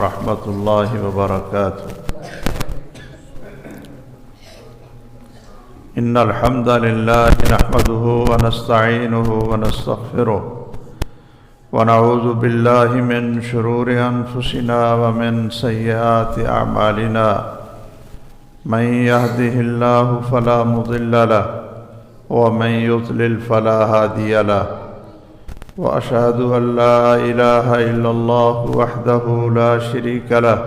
ورحمۃ اللہ وبرکاتہ۔ ان الحمد للہ نحمده ونستعینه ونستغفره ونعوذ باللہ من شرور انفسنا ومن سیئات اعمالنا، من يهده اللہ فلا مضل له ومن يضلل فلا هادی له، وأشهد أن لا إله إلا الله وحده لا شريك له،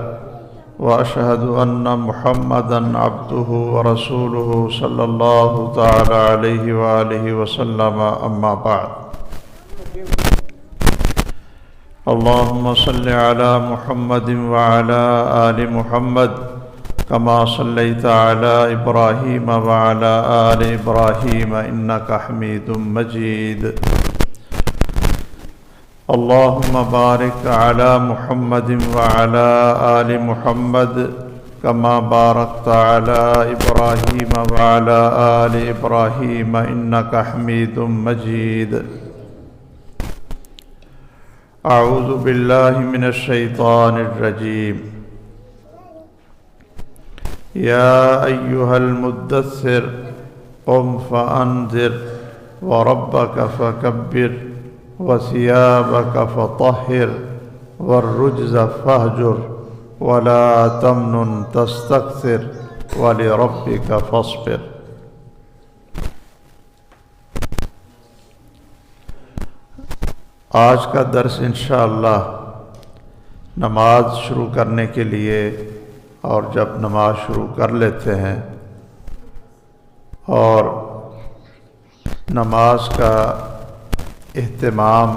وأشهد أن محمدًا عبده ورسوله صلى الله تعالى عليه وآله وسلم، أما بعد۔ اللهم صل على محمد وعلى آل محمد كما صليت على إبراهيم وعلى آل إبراهيم إنك حميد مجيد۔ اللهم بارك على محمد وعلى آل محمد كما باركت على إبراهيم وعلى آل إبراهيم إنك حميد مجيد۔ أعوذ بالله من الشيطان الرجيم۔ يا أيها المدثر قم فأنذر وربك فكبر وثيابك فطهر والرجز فاهجر ولا تمنن تستكثر ولربك فاصبر۔ آج کا درس انشاءاللہ نماز شروع کرنے کے لیے، اور جب نماز شروع کر لیتے ہیں اور نماز کا اہتمام،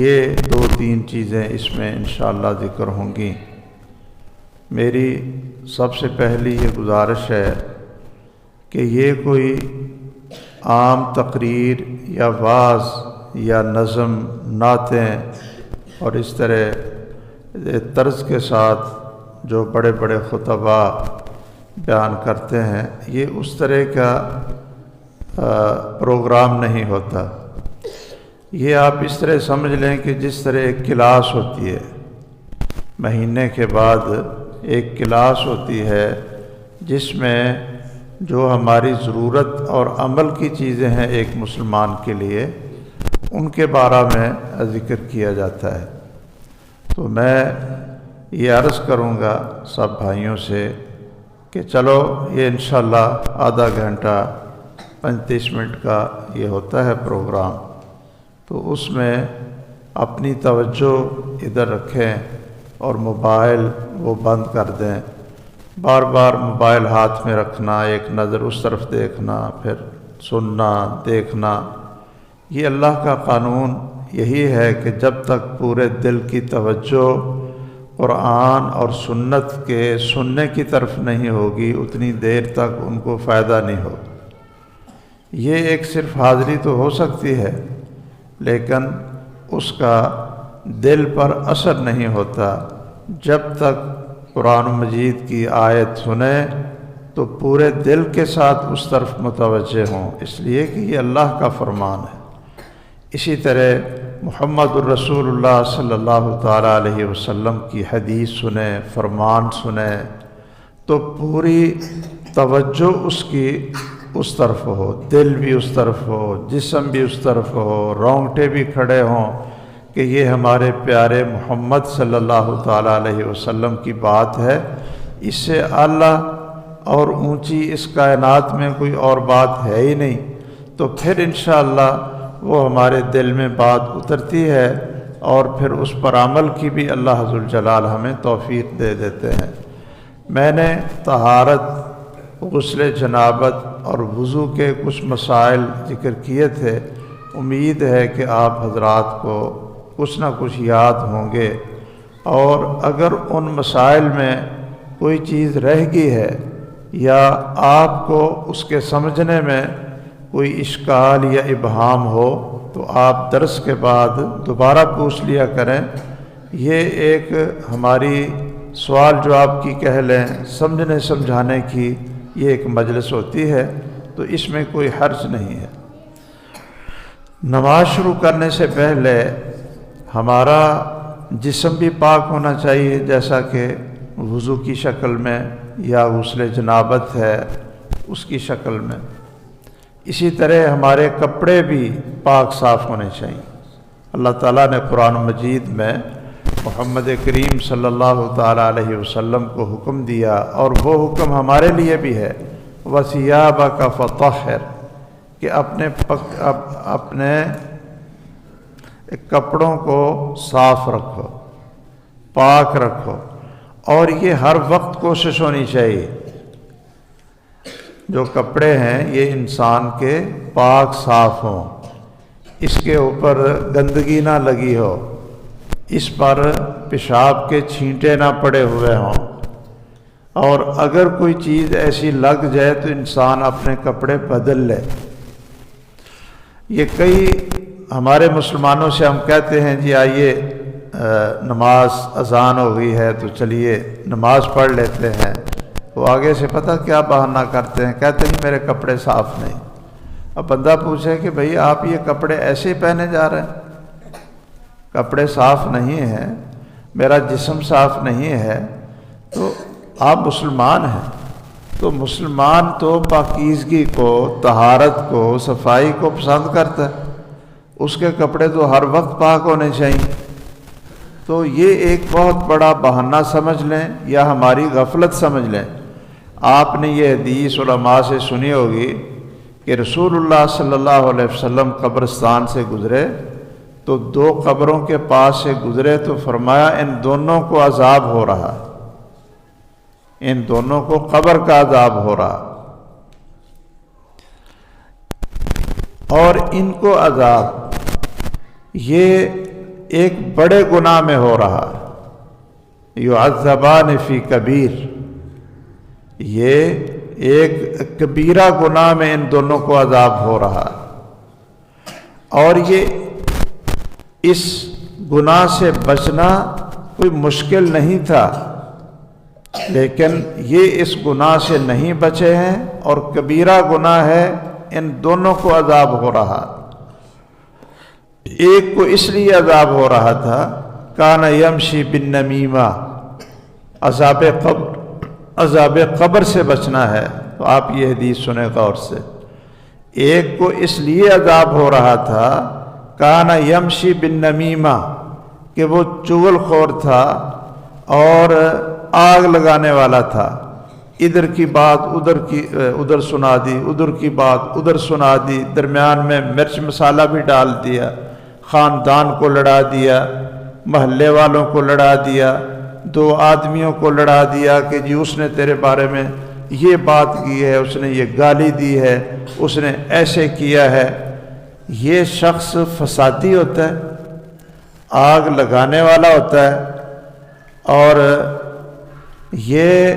یہ دو تین چیزیں اس میں انشاءاللہ ذکر ہوں گی۔ میری سب سے پہلی یہ گزارش ہے کہ یہ کوئی عام تقریر یا وعظ یا نظم، نعتیں اور اس طرح طرز کے ساتھ جو بڑے بڑے خطبہ بیان کرتے ہیں، یہ اس طرح کا پروگرام نہیں ہوتا۔ یہ آپ اس طرح سمجھ لیں کہ جس طرح ایک کلاس ہوتی ہے، مہینے کے بعد ایک کلاس ہوتی ہے جس میں جو ہماری ضرورت اور عمل کی چیزیں ہیں ایک مسلمان کے لیے، ان کے بارے میں ذکر کیا جاتا ہے۔ تو میں یہ عرض کروں گا سب بھائیوں سے کہ چلو یہ انشاءاللہ آدھا گھنٹہ 35 منٹ کا یہ ہوتا ہے پروگرام، تو اس میں اپنی توجہ ادھر رکھیں اور موبائل وہ بند کر دیں۔ بار بار موبائل ہاتھ میں رکھنا، ایک نظر اس طرف دیکھنا، پھر سننا، دیکھنا، یہ اللہ کا قانون یہی ہے کہ جب تک پورے دل کی توجہ قرآن اور سنت کے سننے کی طرف نہیں ہوگی، اتنی دیر تک ان کو فائدہ نہیں ہوگا۔ یہ ایک صرف حاضری تو ہو سکتی ہے، لیکن اس کا دل پر اثر نہیں ہوتا۔ جب تک قرآن مجید کی آیت سنیں تو پورے دل کے ساتھ اس طرف متوجہ ہوں، اس لیے کہ یہ اللہ کا فرمان ہے۔ اسی طرح محمد الرسول اللہ صلی اللہ تعالیٰ علیہ وسلم کی حدیث سنیں، فرمان سنیں، تو پوری توجہ اس کی اس طرف ہو، دل بھی اس طرف ہو، جسم بھی اس طرف ہو، رونگٹے بھی کھڑے ہوں کہ یہ ہمارے پیارے محمد صلی اللہ تعالیٰ علیہ وسلم کی بات ہے، اس سے اعلیٰ اور اونچی اس کائنات میں کوئی اور بات ہے ہی نہیں۔ تو پھر انشاءاللہ وہ ہمارے دل میں بات اترتی ہے اور پھر اس پر عمل کی بھی اللہ ذوالجلال ہمیں توفیق دے دیتے ہیں۔ میں نے طہارت، غسل جنابت اور وضو کے کچھ مسائل ذکر کیے تھے، امید ہے کہ آپ حضرات کو کچھ نہ کچھ یاد ہوں گے، اور اگر ان مسائل میں کوئی چیز رہ گئی ہے یا آپ کو اس کے سمجھنے میں کوئی اشکال یا ابہام ہو تو آپ درس کے بعد دوبارہ پوچھ لیا کریں۔ یہ ایک ہماری سوال جواب کی کہہ لیں، سمجھنے سمجھانے کی یہ ایک مجلس ہوتی ہے، تو اس میں کوئی حرج نہیں ہے۔ نماز شروع کرنے سے پہلے ہمارا جسم بھی پاک ہونا چاہیے، جیسا کہ وضو کی شکل میں یا غسل جنابت ہے اس کی شکل میں، اسی طرح ہمارے کپڑے بھی پاک صاف ہونے چاہیے۔ اللہ تعالیٰ نے قرآن مجید میں محمد کریم صلی اللہ تعالیٰ علیہ وسلم کو حکم دیا، اور وہ حکم ہمارے لیے بھی ہے، وَثِيَابَكَ فَطَهِّرْ، کہ اپنے کپڑوں کو صاف رکھو، پاک رکھو، اور یہ ہر وقت کوشش ہونی چاہیے جو کپڑے ہیں یہ انسان کے پاک صاف ہوں، اس کے اوپر گندگی نہ لگی ہو، اس پر پیشاب کے چھینٹے نہ پڑے ہوئے ہوں، اور اگر کوئی چیز ایسی لگ جائے تو انسان اپنے کپڑے بدل لے۔ یہ کئی ہمارے مسلمانوں سے ہم کہتے ہیں جی آئیے نماز اذان ہو گئی ہے تو چلیے نماز پڑھ لیتے ہیں، وہ آگے سے پتہ کیا بہانہ کرتے ہیں، کہتے ہیں میرے کپڑے صاف نہیں۔ اب بندہ پوچھے کہ بھئی آپ یہ کپڑے ایسے ہی پہنے جا رہے ہیں، کپڑے صاف نہیں ہیں، میرا جسم صاف نہیں ہے، تو آپ مسلمان ہیں، تو مسلمان تو پاکیزگی کو، طہارت کو، صفائی کو پسند کرتا ہے، اس کے کپڑے تو ہر وقت پاک ہونے چاہیے۔ تو یہ ایک بہت بڑا بہانہ سمجھ لیں یا ہماری غفلت سمجھ لیں۔ آپ نے یہ حدیث علماء سے سنی ہوگی کہ رسول اللہ صلی اللہ علیہ وسلم قبرستان سے گزرے تو دو قبروں کے پاس سے گزرے تو فرمایا ان دونوں کو عذاب ہو رہا، ان دونوں کو قبر کا عذاب ہو رہا، اور ان کو عذاب یہ ایک بڑے گناہ میں ہو رہا، یعذبان فی کبیر، یہ ایک کبیرہ گناہ میں ان دونوں کو عذاب ہو رہا، اور یہ اس گناہ سے بچنا کوئی مشکل نہیں تھا، لیکن یہ اس گناہ سے نہیں بچے ہیں اور کبیرہ گناہ ہے، ان دونوں کو عذاب ہو رہا۔ ایک کو اس لیے عذاب ہو رہا تھا کان یمشی بالنمیمہ، عذاب قبر سے بچنا ہے، تو آپ یہ حدیث سنیں غور سے۔ ایک کو اس لیے عذاب ہو رہا تھا کان یمشی بالنمیمہ، کہ وہ چغل خور تھا اور آگ لگانے والا تھا، ادھر کی بات ادھر سنا دی، ادھر کی بات ادھر سنا دی، درمیان میں مرچ مسالہ بھی ڈال دیا، خاندان کو لڑا دیا، محلے والوں کو لڑا دیا، دو آدمیوں کو لڑا دیا کہ جی اس نے تیرے بارے میں یہ بات کی ہے، اس نے یہ گالی دی ہے، اس نے ایسے کیا ہے۔ یہ شخص فسادی ہوتا ہے، آگ لگانے والا ہوتا ہے، اور یہ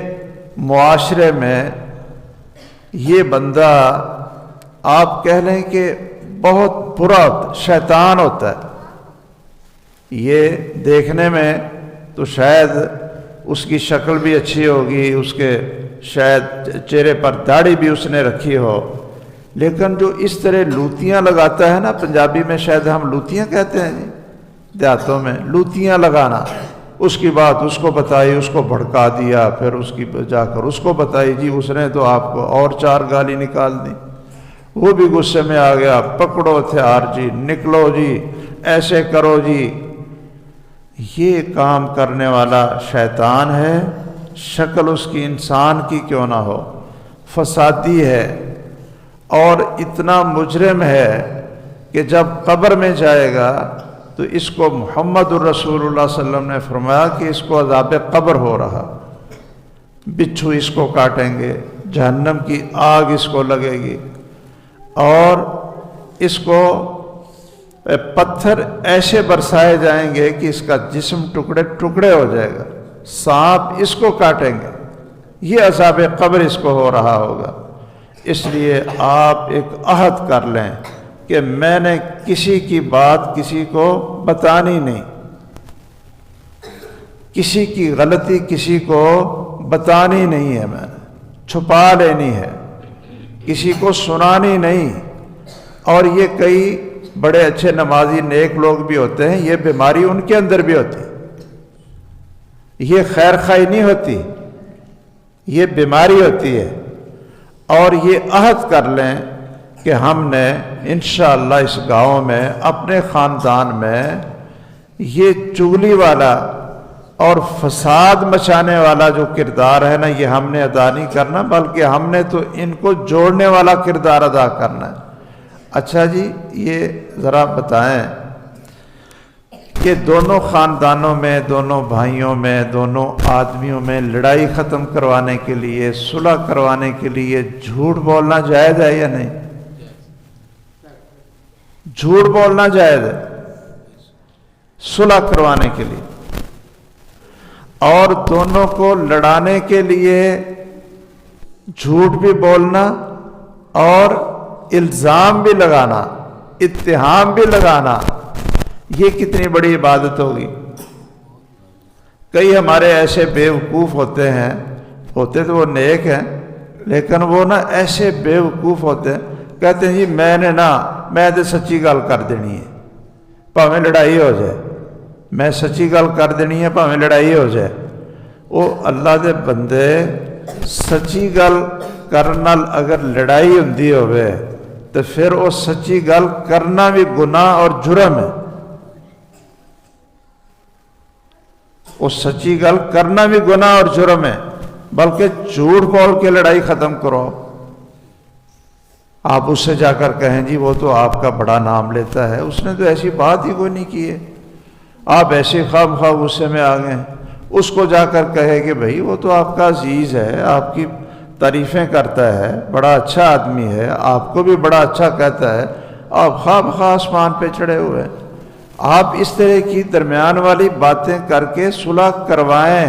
معاشرے میں یہ بندہ آپ کہہ لیں کہ بہت برا ہوتا ہے، شیطان ہوتا ہے۔ یہ دیکھنے میں تو شاید اس کی شکل بھی اچھی ہوگی، اس کے شاید چہرے پر داڑھی بھی اس نے رکھی ہو، لیکن جو اس طرح لوتیاں لگاتا ہے نا، پنجابی میں شاید ہم لوتیاں کہتے ہیں، دیہاتوں میں لوتیاں لگانا، اس کی بات اس کو بتائی، اس کو بھڑکا دیا، پھر اس کی جا کر اس کو بتائی، جی اس نے تو آپ کو اور 4 گالی نکال دی، وہ بھی غصے میں آ گیا، پکڑو ہتھیار جی، نکلو جی، ایسے کرو جی۔ یہ کام کرنے والا شیطان ہے، شکل اس کی انسان کی کیوں نہ ہو، فسادی ہے، اور اتنا مجرم ہے کہ جب قبر میں جائے گا تو اس کو محمد الرسول اللہ صلی اللہ علیہ وسلم نے فرمایا کہ اس کو عذاب قبر ہو رہا، بچھو اس کو کاٹیں گے، جہنم کی آگ اس کو لگے گی، اور اس کو پتھر ایسے برسائے جائیں گے کہ اس کا جسم ٹکڑے ٹکڑے ہو جائے گا، سانپ اس کو کاٹیں گے، یہ عذاب قبر اس کو ہو رہا ہوگا۔ اس لیے آپ ایک عہد کر لیں کہ میں نے کسی کی بات کسی کو بتانی نہیں، کسی کی غلطی کسی کو بتانی نہیں ہے، میں نے چھپا لینی ہے، کسی کو سنانی نہیں۔ اور یہ کئی بڑے اچھے نمازی نیک لوگ بھی ہوتے ہیں، یہ بیماری ان کے اندر بھی ہوتی ہے، یہ خیر خواہی نہیں ہوتی، یہ بیماری ہوتی ہے۔ اور یہ عہد کر لیں کہ ہم نے انشاءاللہ اس گاؤں میں اپنے خاندان میں یہ چغلی والا اور فساد مچانے والا جو کردار ہے نا، یہ ہم نے ادا نہیں کرنا، بلکہ ہم نے تو ان کو جوڑنے والا کردار ادا کرنا ہے۔ اچھا جی، یہ ذرا بتائیں کہ دونوں خاندانوں میں، دونوں بھائیوں میں، دونوں آدمیوں میں لڑائی ختم کروانے کے لیے، صلح کروانے کے لیے جھوٹ بولنا جائز ہے یا نہیں؟ جھوٹ بولنا جائز ہے صلح کروانے کے لیے، اور دونوں کو لڑانے کے لیے جھوٹ بھی بولنا اور الزام بھی لگانا، اتہام بھی لگانا، یہ کتنی بڑی عبادت ہوگی۔ کئی ہمارے ایسے بیوقوف ہوتے ہیں، ہوتے تو وہ نیک ہیں، لیکن وہ نا ایسے بیوقوف ہوتے ہیں، کہتے ہیں جی میں تو سچی گل کر دینی ہے بھاویں لڑائی ہو جائے، میں سچی گل کر دینی ہے بھاویں لڑائی ہو جائے۔ وہ اللہ دے بندے، سچی گل کرنا اگر لڑائی ہوندی ہوئے تو پھر وہ سچی گل کرنا بھی گناہ اور جرم ہے۔ وہ سچی گل کرنا بھی گناہ اور جرم ہے، بلکہ جھوٹ بول کے لڑائی ختم کرو۔ آپ اس سے جا کر کہیں جی وہ تو آپ کا بڑا نام لیتا ہے، اس نے تو ایسی بات ہی کوئی نہیں کی ہے، آپ ایسے خواب غصے میں آ گئے ہیں۔ اس کو جا کر کہے کہ بھئی وہ تو آپ کا عزیز ہے، آپ کی تعریفیں کرتا ہے، بڑا اچھا آدمی ہے، آپ کو بھی بڑا اچھا کہتا ہے، آپ خواب آسمان پہ چڑھے ہوئے ہیں۔ آپ اس طرح کی درمیان والی باتیں کر کے صلح کروائیں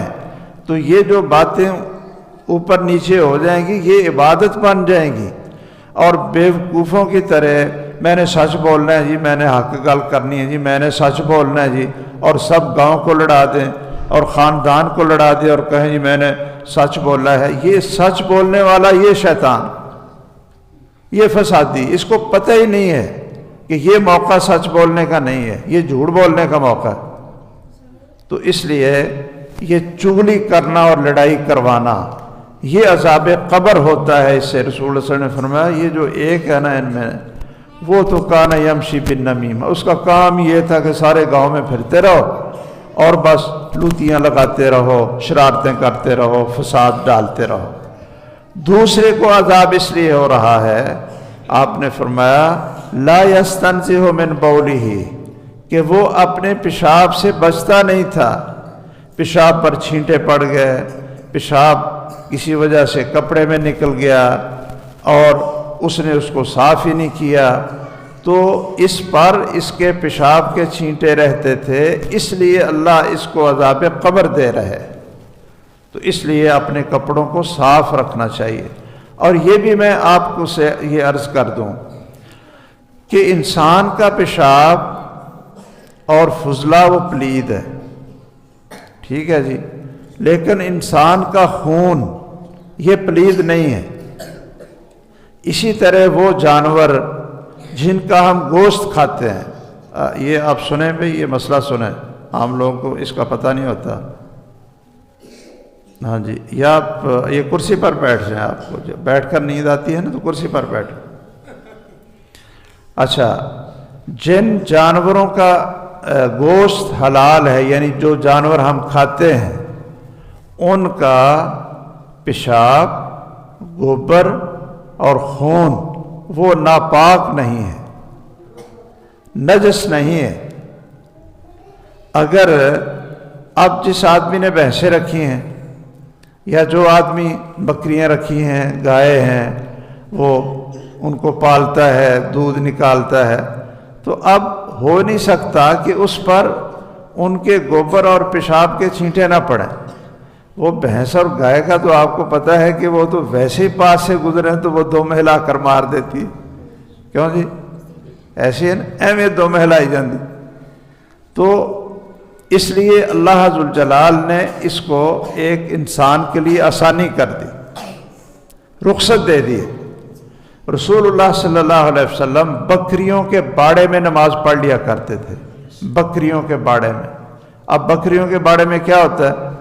تو یہ جو باتیں اوپر نیچے ہو جائیں گی یہ عبادت بن جائیں گی۔ اور بیوقوفوں کی طرح میں نے سچ بولنا ہے جی، میں نے حق گل کرنی ہے جی، میں نے سچ بولنا ہے جی، اور سب گاؤں کو لڑا دیں اور خاندان کو لڑا دیں اور کہیں جی میں نے سچ بولا ہے۔ یہ سچ بولنے والا یہ شیطان، یہ فسادی، اس کو پتہ ہی نہیں ہے کہ یہ موقع سچ بولنے کا نہیں ہے، یہ جھوٹ بولنے کا موقع ہے۔ تو اس لیے یہ چغلی کرنا اور لڑائی کروانا یہ عذاب قبر ہوتا ہے۔ اس سے رسول اللہ صلی اللہ علیہ وسلم نے فرمایا یہ جو ایک ہے نا ان میں، وہ تو کان یمشی بالنمیمہ، اس کا کام یہ تھا کہ سارے گاؤں میں پھرتے رہو اور بس لوتیاں لگاتے رہو، شرارتیں کرتے رہو، فساد ڈالتے رہو۔ دوسرے کو عذاب اس لیے ہو رہا ہے، آپ نے فرمایا لا یستنزہ من بولہ، کہ وہ اپنے پیشاب سے بچتا نہیں تھا، پیشاب پر چھینٹے پڑ گئے، پیشاب کسی وجہ سے کپڑے میں نکل گیا اور اس نے اس کو صاف ہی نہیں کیا، تو اس پر اس کے پیشاب کے چھینٹے رہتے تھے، اس لیے اللہ اس کو عذاب قبر دے رہے۔ تو اس لیے اپنے کپڑوں کو صاف رکھنا چاہیے۔ اور یہ بھی میں آپ کو سے یہ عرض کر دوں کہ انسان کا پیشاب اور فضلہ وہ پلید ہے، ٹھیک ہے جی، لیکن انسان کا خون یہ پلید نہیں ہے۔ اسی طرح وہ جانور جن کا ہم گوشت کھاتے ہیں، یہ آپ سنیں بھئی، یہ مسئلہ سنیں، عام لوگوں کو اس کا پتہ نہیں ہوتا۔ ہاں جی، یا آپ یہ کرسی پر بیٹھ جائیں، آپ کو جب بیٹھ کر نیند آتی ہے نا تو کرسی پر بیٹھ۔ اچھا، جن جانوروں کا گوشت حلال ہے، یعنی جو جانور ہم کھاتے ہیں، ان کا پیشاب، گوبر اور خون وہ ناپاک نہیں ہے، نجس نہیں ہے۔ اگر اب جس آدمی نے بھینسیں رکھی ہیں یا جو آدمی بکریاں رکھی ہیں، گائے ہیں، وہ ان کو پالتا ہے، دودھ نکالتا ہے، تو اب ہو نہیں سکتا کہ اس پر ان کے گوبر اور پیشاب کے چھینٹے نہ پڑیں۔ وہ بھینس اور گائے کا تو آپ کو پتہ ہے کہ وہ تو ویسے ہی پاس سے گزرے تو وہ دو مہلا کر مار دیتی، کیوں جی؟ ایسے اہمیت دو مہلا ہی جاندی۔ تو اس لیے اللہ ذوالجلال نے اس کو ایک انسان کے لیے آسانی کر دی، رخصت دے دی۔ رسول اللہ صلی اللہ علیہ وسلم بکریوں کے باڑے میں نماز پڑھ لیا کرتے تھے، بکریوں کے باڑے میں۔ اب بکریوں کے باڑے میں کیا ہوتا ہے؟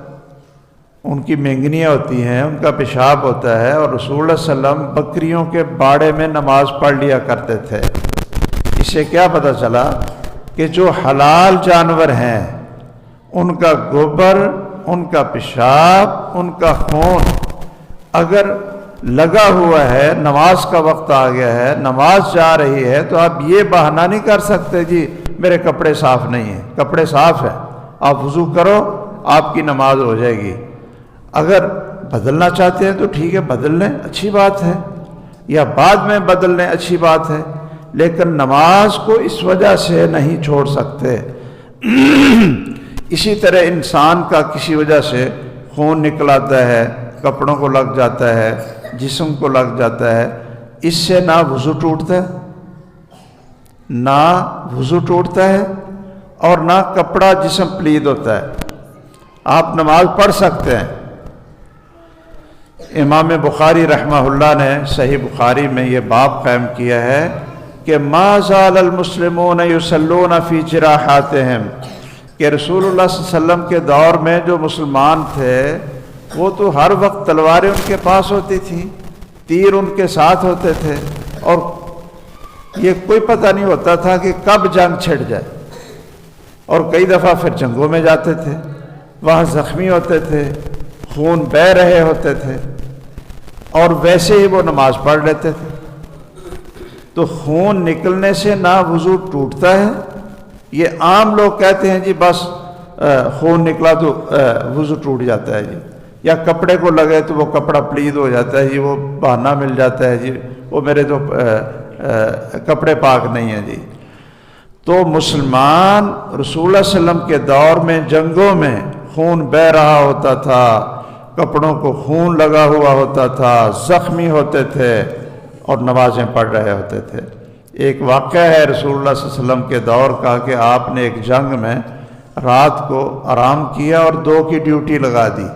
ان کی مینگنیاں ہوتی ہیں، ان کا پیشاب ہوتا ہے، اور رسول اللہ صلی اللہ علیہ وسلم بکریوں کے باڑے میں نماز پڑھ لیا کرتے تھے۔ اس سے کیا پتہ چلا کہ جو حلال جانور ہیں ان کا گوبر، ان کا پیشاب، ان کا خون اگر لگا ہوا ہے، نماز کا وقت آ گیا ہے، نماز جا رہی ہے، تو آپ یہ بہانہ نہیں کر سکتے جی میرے کپڑے صاف نہیں ہیں۔ کپڑے صاف ہیں، آپ وضو کرو، آپ کی نماز ہو جائے گی۔ اگر بدلنا چاہتے ہیں تو ٹھیک ہے، بدل لیں، اچھی بات ہے، یا بعد میں بدل لیں، اچھی بات ہے، لیکن نماز کو اس وجہ سے نہیں چھوڑ سکتے۔ اسی طرح انسان کا کسی وجہ سے خون نکل آتا ہے، کپڑوں کو لگ جاتا ہے، جسم کو لگ جاتا ہے، اس سے نہ وضو ٹوٹتا ہے، نہ وضو ٹوٹتا ہے، اور نہ کپڑا جسم پلید ہوتا ہے۔ آپ نماز پڑھ سکتے ہیں۔ امام بخاری رحمہ اللہ نے صحیح بخاری میں یہ باب قائم کیا ہے کہ ما زال المسلمون یصلون فی جراحاتہم، کہ رسول اللہ صلی اللہ علیہ وسلم کے دور میں جو مسلمان تھے وہ تو ہر وقت تلواریں ان کے پاس ہوتی تھیں، تیر ان کے ساتھ ہوتے تھے، اور یہ کوئی پتہ نہیں ہوتا تھا کہ کب جنگ چھڑ جائے، اور کئی دفعہ پھر جنگوں میں جاتے تھے، وہاں زخمی ہوتے تھے، خون بہہ رہے ہوتے تھے، اور ویسے ہی وہ نماز پڑھ لیتے تھے۔ تو خون نکلنے سے نہ وضو ٹوٹتا ہے، یہ عام لوگ کہتے ہیں جی بس خون نکلا تو وضو ٹوٹ جاتا ہے جی، یا کپڑے کو لگے تو وہ کپڑا پلید ہو جاتا ہے جی، وہ بہانہ مل جاتا ہے جی، وہ میرے تو کپڑے پاک نہیں ہیں جی۔ تو مسلمان رسول اللہ صلی اللہ علیہ وسلم کے دور میں جنگوں میں خون بہہ رہا ہوتا تھا، کپڑوں کو خون لگا ہوا ہوتا تھا، زخمی ہوتے تھے، اور نمازیں پڑھ رہے ہوتے تھے۔ ایک واقعہ ہے رسول اللہ صلی اللہ علیہ وسلم کے دور کا کہ آپ نے ایک جنگ میں رات کو آرام کیا اور 2 کی ڈیوٹی لگا دی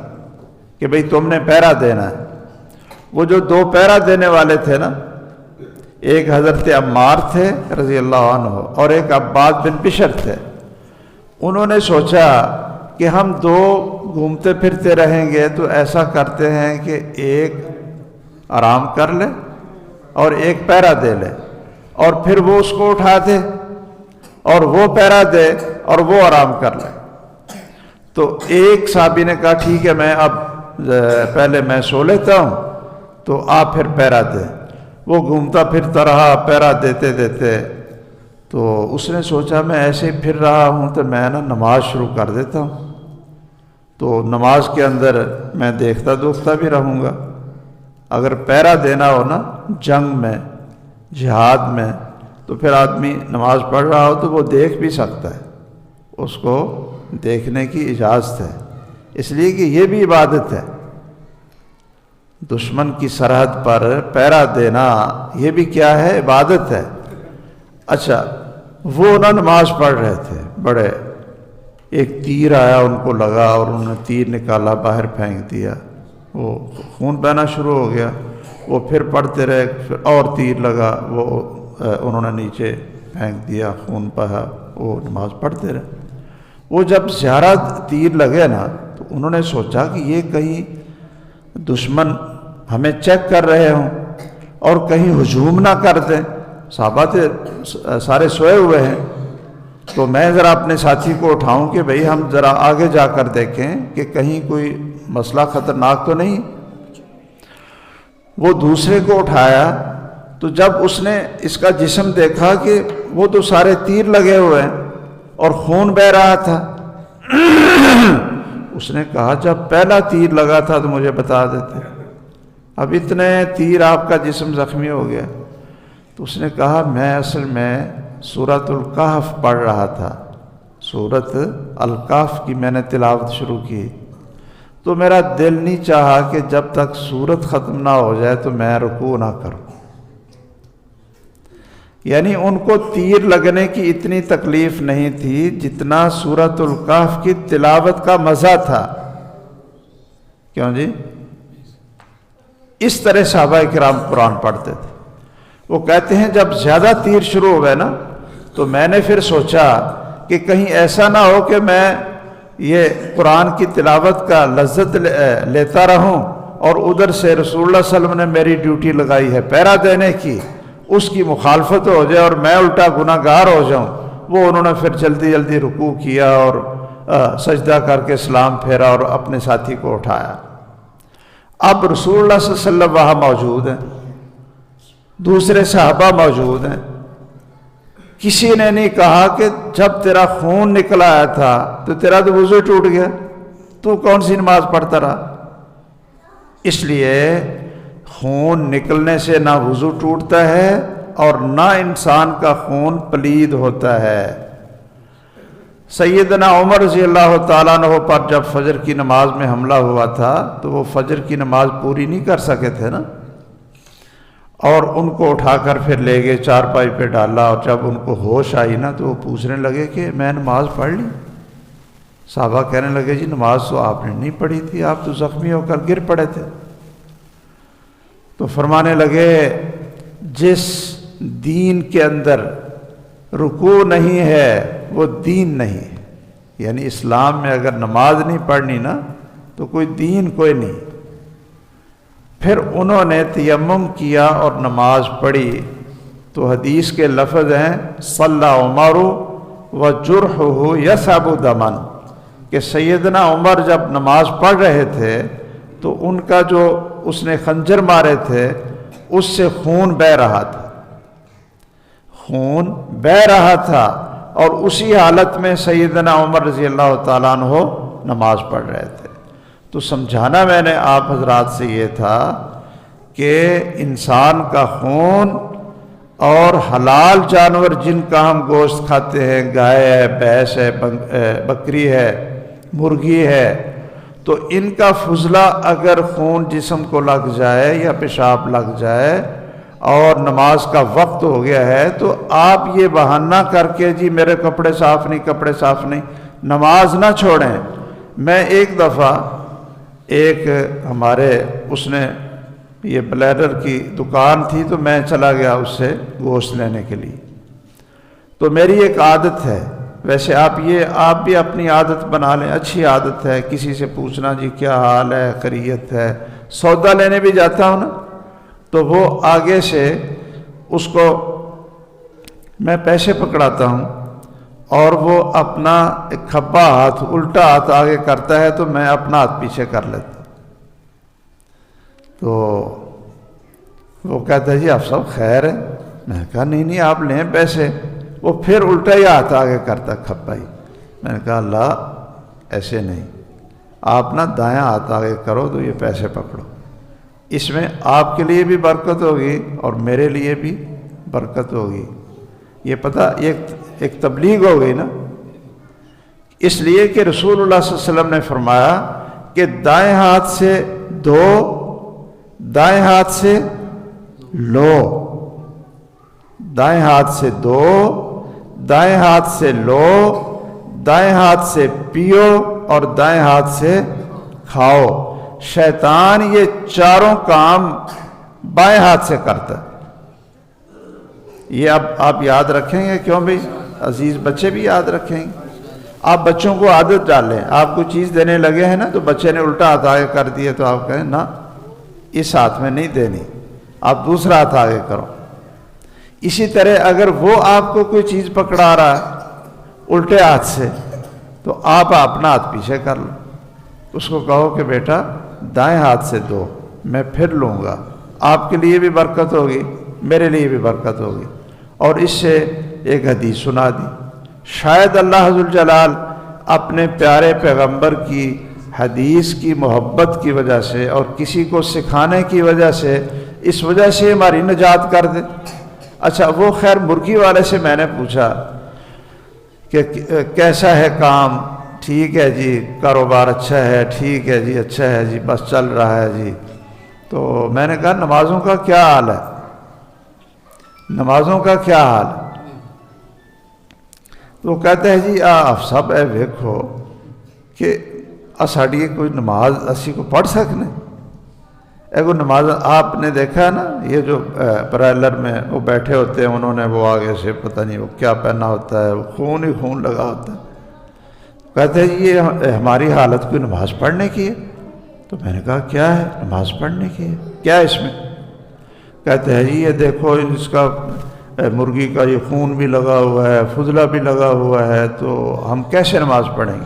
کہ بھئی تم نے پہرا دینا ہے۔ وہ جو 2 پہرا دینے والے تھے نا، ایک حضرت عمار تھے رضی اللہ عنہ، اور ایک عباد بن بشر تھے۔ انہوں نے سوچا کہ ہم 2 گھومتے پھرتے رہیں گے تو ایسا کرتے ہیں کہ ایک آرام کر لے اور ایک پہرا دے لے، اور پھر وہ اس کو اٹھا دے اور وہ پہرا دے اور وہ آرام کر لے۔ تو ایک صحابی نے کہا ٹھیک ہے، میں اب پہلے میں سو لیتا ہوں تو آپ پھر پہرا دیں۔ وہ گھومتا پھرتا رہا پہرا دیتے دیتے، تو اس نے سوچا میں ایسے ہی پھر رہا ہوں تو میں نماز شروع کر دیتا ہوں، تو نماز کے اندر میں دیکھتا دوکھتا بھی رہوں گا۔ اگر پہرا دینا ہو نا جنگ میں، جہاد میں، تو پھر آدمی نماز پڑھ رہا ہو تو وہ دیکھ بھی سکتا ہے، اس کو دیکھنے کی اجازت ہے، اس لیے کہ یہ بھی عبادت ہے۔ دشمن کی سرحد پر پہرا دینا یہ بھی کیا ہے؟ عبادت ہے۔ اچھا، وہ نماز پڑھ رہے تھے، بڑے ایک تیر آیا ان کو لگا اور انہوں نے تیر نکالا باہر پھینک دیا، وہ خون بہنا شروع ہو گیا۔ وہ پھر پڑھتے رہے، پھر اور تیر لگا، وہ انہوں نے نیچے پھینک دیا، خون بہا، وہ نماز پڑھتے رہے۔ وہ جب زیادہ تیر لگے نا تو انہوں نے سوچا کہ یہ کہیں دشمن ہمیں چیک کر رہے ہوں اور کہیں ہجوم نہ کر دیں۔ صحابہ سارے سوئے ہوئے ہیں، تو میں ذرا اپنے ساتھی کو اٹھاؤں کہ بھئی ہم ذرا آگے جا کر دیکھیں کہ کہیں کوئی مسئلہ خطرناک تو نہیں۔ وہ دوسرے کو اٹھایا تو جب اس نے اس کا جسم دیکھا کہ وہ تو سارے تیر لگے ہوئے ہیں اور خون بہہ رہا تھا، اس نے کہا جب پہلا تیر لگا تھا تو مجھے بتا دیتے، اب اتنے تیر آپ کا جسم زخمی ہو گیا۔ تو اس نے کہا میں اصل میں سورۃ الکہف پڑھ رہا تھا، سورۃ الکہف کی میں نے تلاوت شروع کی، تو میرا دل نہیں چاہا کہ جب تک سورت ختم نہ ہو جائے تو میں رکوع نہ کروں۔ یعنی ان کو تیر لگنے کی اتنی تکلیف نہیں تھی جتنا سورۃ الکہف کی تلاوت کا مزہ تھا۔ کیوں جی؟ اس طرح صحابہ کرام قرآن پڑھتے تھے۔ وہ کہتے ہیں جب زیادہ تیر شروع ہو گئے نا تو میں نے پھر سوچا کہ کہیں ایسا نہ ہو کہ میں یہ قرآن کی تلاوت کا لذت لیتا رہوں اور ادھر سے رسول اللہ صلی اللہ علیہ وسلم نے میری ڈیوٹی لگائی ہے پہرا دینے کی، اس کی مخالفت ہو جائے اور میں الٹا گناہ گار ہو جاؤں۔ وہ انہوں نے پھر جلدی جلدی رکوع کیا اور سجدہ کر کے سلام پھیرا اور اپنے ساتھی کو اٹھایا۔ اب رسول اللہ صلی اللہ علیہ وسلم وہاں موجود ہیں، دوسرے صحابہ موجود ہیں۔ کسی نے نہیں کہا کہ جب تیرا خون نکل آیا تھا تو تیرا تو وضو ٹوٹ گیا، تو کون سی نماز پڑھتا رہا؟ اس لیے خون نکلنے سے نہ وضو ٹوٹتا ہے اور نہ انسان کا خون پلید ہوتا ہے۔ سیدنا عمر رضی اللہ تعالیٰ عنہ پر جب فجر کی نماز میں حملہ ہوا تھا تو وہ فجر کی نماز پوری نہیں کر سکے تھے نا، اور ان کو اٹھا کر پھر لے گئے، چارپائی پہ ڈالا، اور جب ان کو ہوش آئی نا تو وہ پوچھنے لگے کہ میں نماز پڑھ لی؟ صحابہ کہنے لگے جی نماز تو آپ نے نہیں پڑھی تھی، آپ تو زخمی ہو کر گر پڑے تھے۔ تو فرمانے لگے جس دین کے اندر رکوع نہیں ہے وہ دین نہیں ہے، یعنی اسلام میں اگر نماز نہیں پڑھنی نا تو کوئی دین کوئی نہیں۔ پھر انہوں نے تیمم کیا اور نماز پڑھی تو حدیث کے لفظ ہیں صلی عمر وجرحہ یصعب دما، کہ سیدنا عمر جب نماز پڑھ رہے تھے تو ان کا جو اس نے خنجر مارے تھے اس سے خون بہہ رہا تھا، خون بہہ رہا تھا، اور اسی حالت میں سیدنا عمر رضی اللہ تعالیٰ عنہ نماز پڑھ رہے تھے۔ تو سمجھانا میں نے آپ حضرات سے یہ تھا کہ انسان کا خون اور حلال جانور جن کا ہم گوشت کھاتے ہیں، گائے ہے، بھینس ہے، بکری ہے، مرغی ہے، تو ان کا فضلہ اگر خون جسم کو لگ جائے یا پیشاب لگ جائے اور نماز کا وقت ہو گیا ہے تو آپ یہ بہانہ کر کے جی میرے کپڑے صاف نہیں، کپڑے صاف نہیں، نماز نہ چھوڑیں۔ میں ایک دفعہ ایک ہمارے اس نے یہ بلیڈر کی دکان تھی تو میں چلا گیا اس سے گوشت لینے کے لیے۔ تو میری ایک عادت ہے، ویسے آپ بھی اپنی عادت بنا لیں، اچھی عادت ہے کسی سے پوچھنا جی کیا حال ہے، خیریت ہے۔ سودا لینے بھی جاتا ہوں نا تو وہ آگے سے اس کو میں پیسے پکڑاتا ہوں اور وہ اپنا ایک کھبا ہاتھ الٹا ہاتھ آگے کرتا ہے تو میں اپنا ہاتھ پیچھے کر لیتا ہوں۔ تو وہ کہتا ہے جی آپ سب خیر ہے؟ میں نے کہا نہیں آپ لیں پیسے۔ وہ پھر الٹا ہی ہاتھ آگے کرتا کھبا ہی۔ میں نے کہا اللہ ایسے نہیں، آپ نہ دایاں ہاتھ آگے کرو تو یہ پیسے پکڑو، اس میں آپ کے لیے بھی برکت ہوگی اور میرے لیے بھی برکت ہوگی۔ یہ پتہ ایک تبلیغ ہو گئی نا، اس لیے کہ رسول اللہ صلی اللہ علیہ وسلم نے فرمایا کہ دائیں ہاتھ سے دو، دائیں ہاتھ سے لو، دائیں ہاتھ سے دو، دائیں ہاتھ سے لو، دائیں ہاتھ سے پیو اور دائیں ہاتھ سے کھاؤ۔ شیطان یہ چاروں کام بائیں ہاتھ سے کرتا ہے۔ یہ اب آپ یاد رکھیں گے، کیوں بھی عزیز بچے بھی یاد رکھیں گے۔ آپ بچوں کو عادت ڈالیں، آپ کو چیز دینے لگے ہیں نا تو بچے نے الٹا ہاتھ آگے کر دیے تو آپ کہیں نا اس ہاتھ میں نہیں دینی، آپ دوسرا ہاتھ آگے کرو۔ اسی طرح اگر وہ آپ کو کوئی چیز پکڑا رہا ہے الٹے ہاتھ سے تو آپ اپنا ہاتھ پیچھے کر لو، اس کو کہو کہ بیٹا دائیں ہاتھ سے دو، میں پھر لوں گا، آپ کے لیے بھی برکت ہوگی، میرے لیے بھی برکت ہوگی۔ اور اس سے ایک حدیث سنا دی۔ شاید اللہ ذوالجلال اپنے پیارے پیغمبر کی حدیث کی محبت کی وجہ سے اور کسی کو سکھانے کی وجہ سے اس وجہ سے ہماری نجات کر دے۔ اچھا وہ خیر مرغی والے سے میں نے پوچھا کہ کیسا ہے کام؟ ٹھیک ہے جی، کاروبار اچھا ہے، ٹھیک ہے جی، اچھا ہے جی، بس چل رہا ہے جی۔ تو میں نے کہا نمازوں کا کیا حال ہے؟ نمازوں کا کیا حال ہے؟ تو وہ کہتے ہیں جی آپ سب اے ویکھو کہ ساڑی کوئی نماز اسی کو پڑھ سکنے، ایک نماز آپ نے دیکھا ہے نا، یہ جو پرائلر میں وہ بیٹھے ہوتے ہیں، انہوں نے وہ آگے سے پتہ نہیں وہ کیا پہنا ہوتا ہے، وہ خون ہی خون لگا ہوتا ہے۔ کہتے ہیں یہ ہماری حالت کوئی نماز پڑھنے کی ہے؟ تو میں نے کہا کیا ہے؟ نماز پڑھنے کی ہے، کیا ہے اس میں؟ کہتے ہیں جی یہ دیکھو اس کا مرغی کا یہ خون بھی لگا ہوا ہے، فضلہ بھی لگا ہوا ہے، تو ہم کیسے نماز پڑھیں گے؟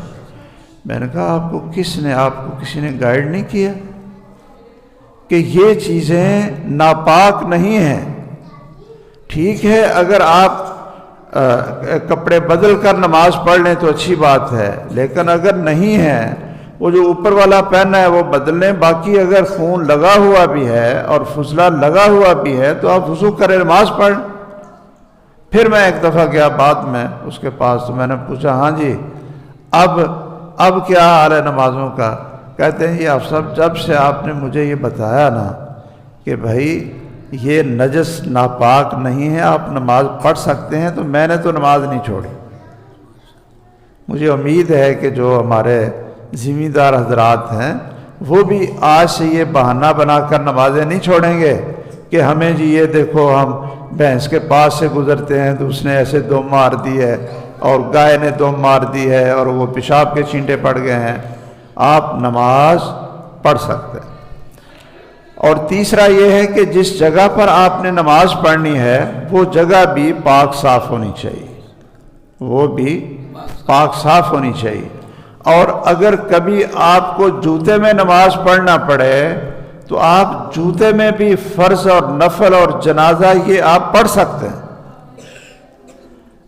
میں نے کہا آپ کو کسی نے گائیڈ نہیں کیا کہ یہ چیزیں ناپاک نہیں ہیں؟ ٹھیک ہے اگر آپ کپڑے بدل کر نماز پڑھ لیں تو اچھی بات ہے، لیکن اگر نہیں ہے، وہ جو اوپر والا پہنا ہے وہ بدل لیں، باقی اگر خون لگا ہوا بھی ہے اور فضلہ لگا ہوا بھی ہے تو آپ وضو کریں، نماز پڑھ۔ پھر میں ایک دفعہ گیا بعد میں اس کے پاس، تو میں نے پوچھا ہاں جی اب کیا حال ہے نمازوں کا؟ کہتے ہیں یہ آپ سب جب سے آپ نے مجھے یہ بتایا نا کہ بھائی یہ نجس ناپاک نہیں ہے، آپ نماز پڑھ سکتے ہیں، تو میں نے تو نماز نہیں چھوڑی۔ مجھے امید ہے کہ جو ہمارے ذمہ دار حضرات ہیں وہ بھی آج سے یہ بہانہ بنا کر نمازیں نہیں چھوڑیں گے کہ ہمیں جی یہ دیکھو ہم بھینس کے پاس سے گزرتے ہیں تو اس نے ایسے دم مار دی ہے، اور گائے نے دم مار دی ہے، اور وہ پیشاب کے چھینٹے پڑ گئے ہیں۔ آپ نماز پڑھ سکتے ہیں۔ اور تیسرا یہ ہے کہ جس جگہ پر آپ نے نماز پڑھنی ہے وہ جگہ بھی پاک صاف ہونی چاہیے، وہ بھی پاک صاف ہونی چاہیے۔ اور اگر کبھی آپ کو جوتے میں نماز پڑھنا پڑے تو آپ جوتے میں بھی فرض اور نفل اور جنازہ یہ آپ پڑھ سکتے ہیں۔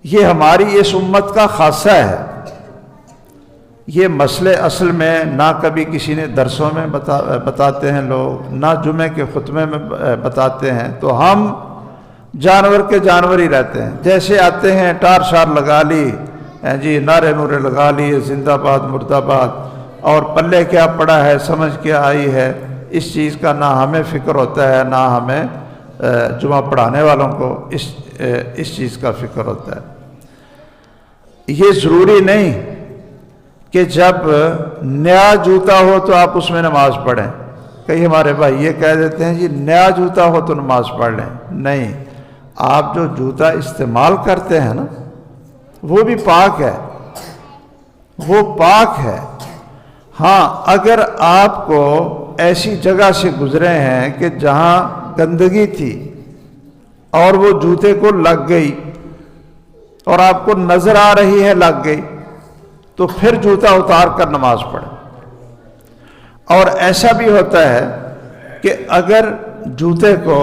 یہ ہماری اس امت کا خاصہ ہے۔ یہ مسئلے اصل میں نہ کبھی کسی نے درسوں میں بتاتے ہیں لوگ، نہ جمعے کے خطبے میں بتاتے ہیں، تو ہم جانور کے جانور ہی رہتے ہیں، جیسے آتے ہیں ٹار شار لگا لی جی، نعرے نورے لگا لیے، زندہ باد مرد آباد، اور پلے کیا پڑا ہے، سمجھ کیا آئی ہے، اس چیز کا نہ ہمیں فکر ہوتا ہے، نہ ہمیں جمعہ پڑھانے والوں کو اس چیز کا فکر ہوتا ہے۔ یہ ضروری نہیں کہ جب نیا جوتا ہو تو آپ اس میں نماز پڑھیں۔ کئی ہمارے بھائی یہ کہہ دیتے ہیں جی نیا جوتا ہو تو نماز پڑھ لیں۔ نہیں، آپ جو جوتا استعمال کرتے ہیں نا وہ بھی پاک ہے، وہ پاک ہے۔ ہاں اگر آپ کو ایسی جگہ سے گزرے ہیں کہ جہاں گندگی تھی اور وہ جوتے کو لگ گئی اور آپ کو نظر آ رہی ہے لگ گئی، تو پھر جوتا اتار کر نماز پڑھیں۔ اور ایسا بھی ہوتا ہے کہ اگر جوتے کو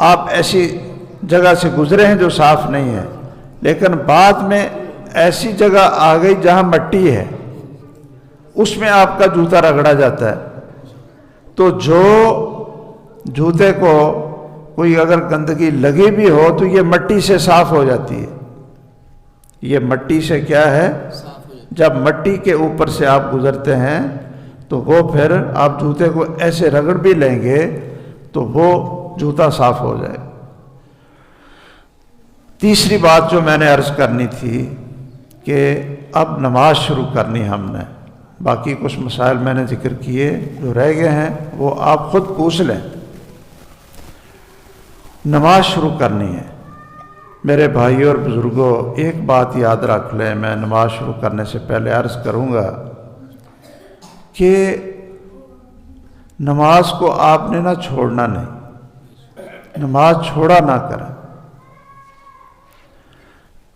آپ ایسی جگہ سے گزرے ہیں جو صاف نہیں ہے، لیکن بعد میں ایسی جگہ آ گئی جہاں مٹی ہے، اس میں آپ کا جوتا رگڑا جاتا ہے، تو جو جوتے کو کوئی اگر گندگی لگی بھی ہو تو یہ مٹی سے صاف ہو جاتی ہے۔ یہ مٹی سے کیا ہے، جب مٹی کے اوپر سے آپ گزرتے ہیں تو وہ پھر آپ جوتے کو ایسے رگڑ بھی لیں گے تو وہ جوتا صاف ہو جائے۔ تیسری بات جو میں نے عرض کرنی تھی کہ اب نماز شروع کرنی ہم نے، باقی کچھ مسائل میں نے ذکر کیے، جو رہ گئے ہیں وہ آپ خود پوچھ لیں۔ نماز شروع کرنی ہے میرے بھائیوں اور بزرگوں، ایک بات یاد رکھ لیں، میں نماز شروع کرنے سے پہلے عرض کروں گا کہ نماز کو آپ نے نہ چھوڑنا نہیں، نماز چھوڑا نہ کریں،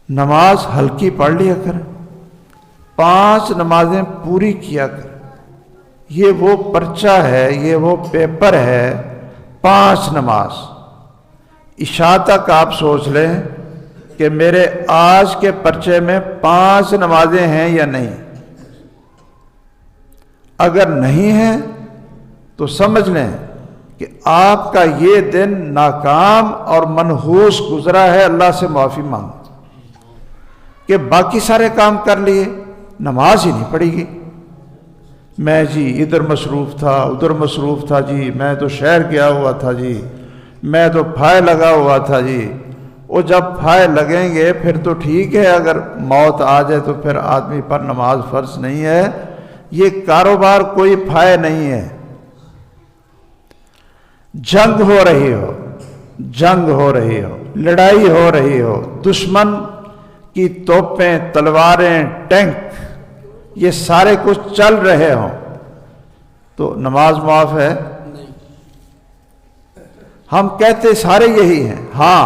نماز ہلکی پڑھ لیا کریں، 5 نمازیں پوری کیا کریں۔ یہ وہ پرچہ ہے، یہ وہ پیپر ہے، 5 نماز۔ عشاء تک آپ سوچ لیں کہ میرے آج کے پرچے میں 5 نمازیں ہیں یا نہیں۔ اگر نہیں ہیں تو سمجھ لیں کہ آپ کا یہ دن ناکام اور منحوس گزرا ہے، اللہ سے معافی مانگو کہ باقی سارے کام کر لیے، نماز ہی نہیں پڑھی گی۔ میں جی ادھر مصروف تھا، ادھر مصروف تھا جی، میں تو شہر گیا ہوا تھا جی، میں تو پھائے لگا ہوا تھا جی۔ وہ جب پھائے لگیں گے پھر تو ٹھیک ہے، اگر موت آ جائے تو پھر آدمی پر نماز فرض نہیں ہے۔ یہ کاروبار کوئی پھائے نہیں ہے۔ جنگ ہو رہی ہو، جنگ ہو رہی ہو، لڑائی ہو رہی ہو، دشمن کی توپیں، تلواریں، ٹینک یہ سارے کچھ چل رہے ہوں تو نماز معاف ہے؟ ہم کہتے سارے یہی ہیں، ہاں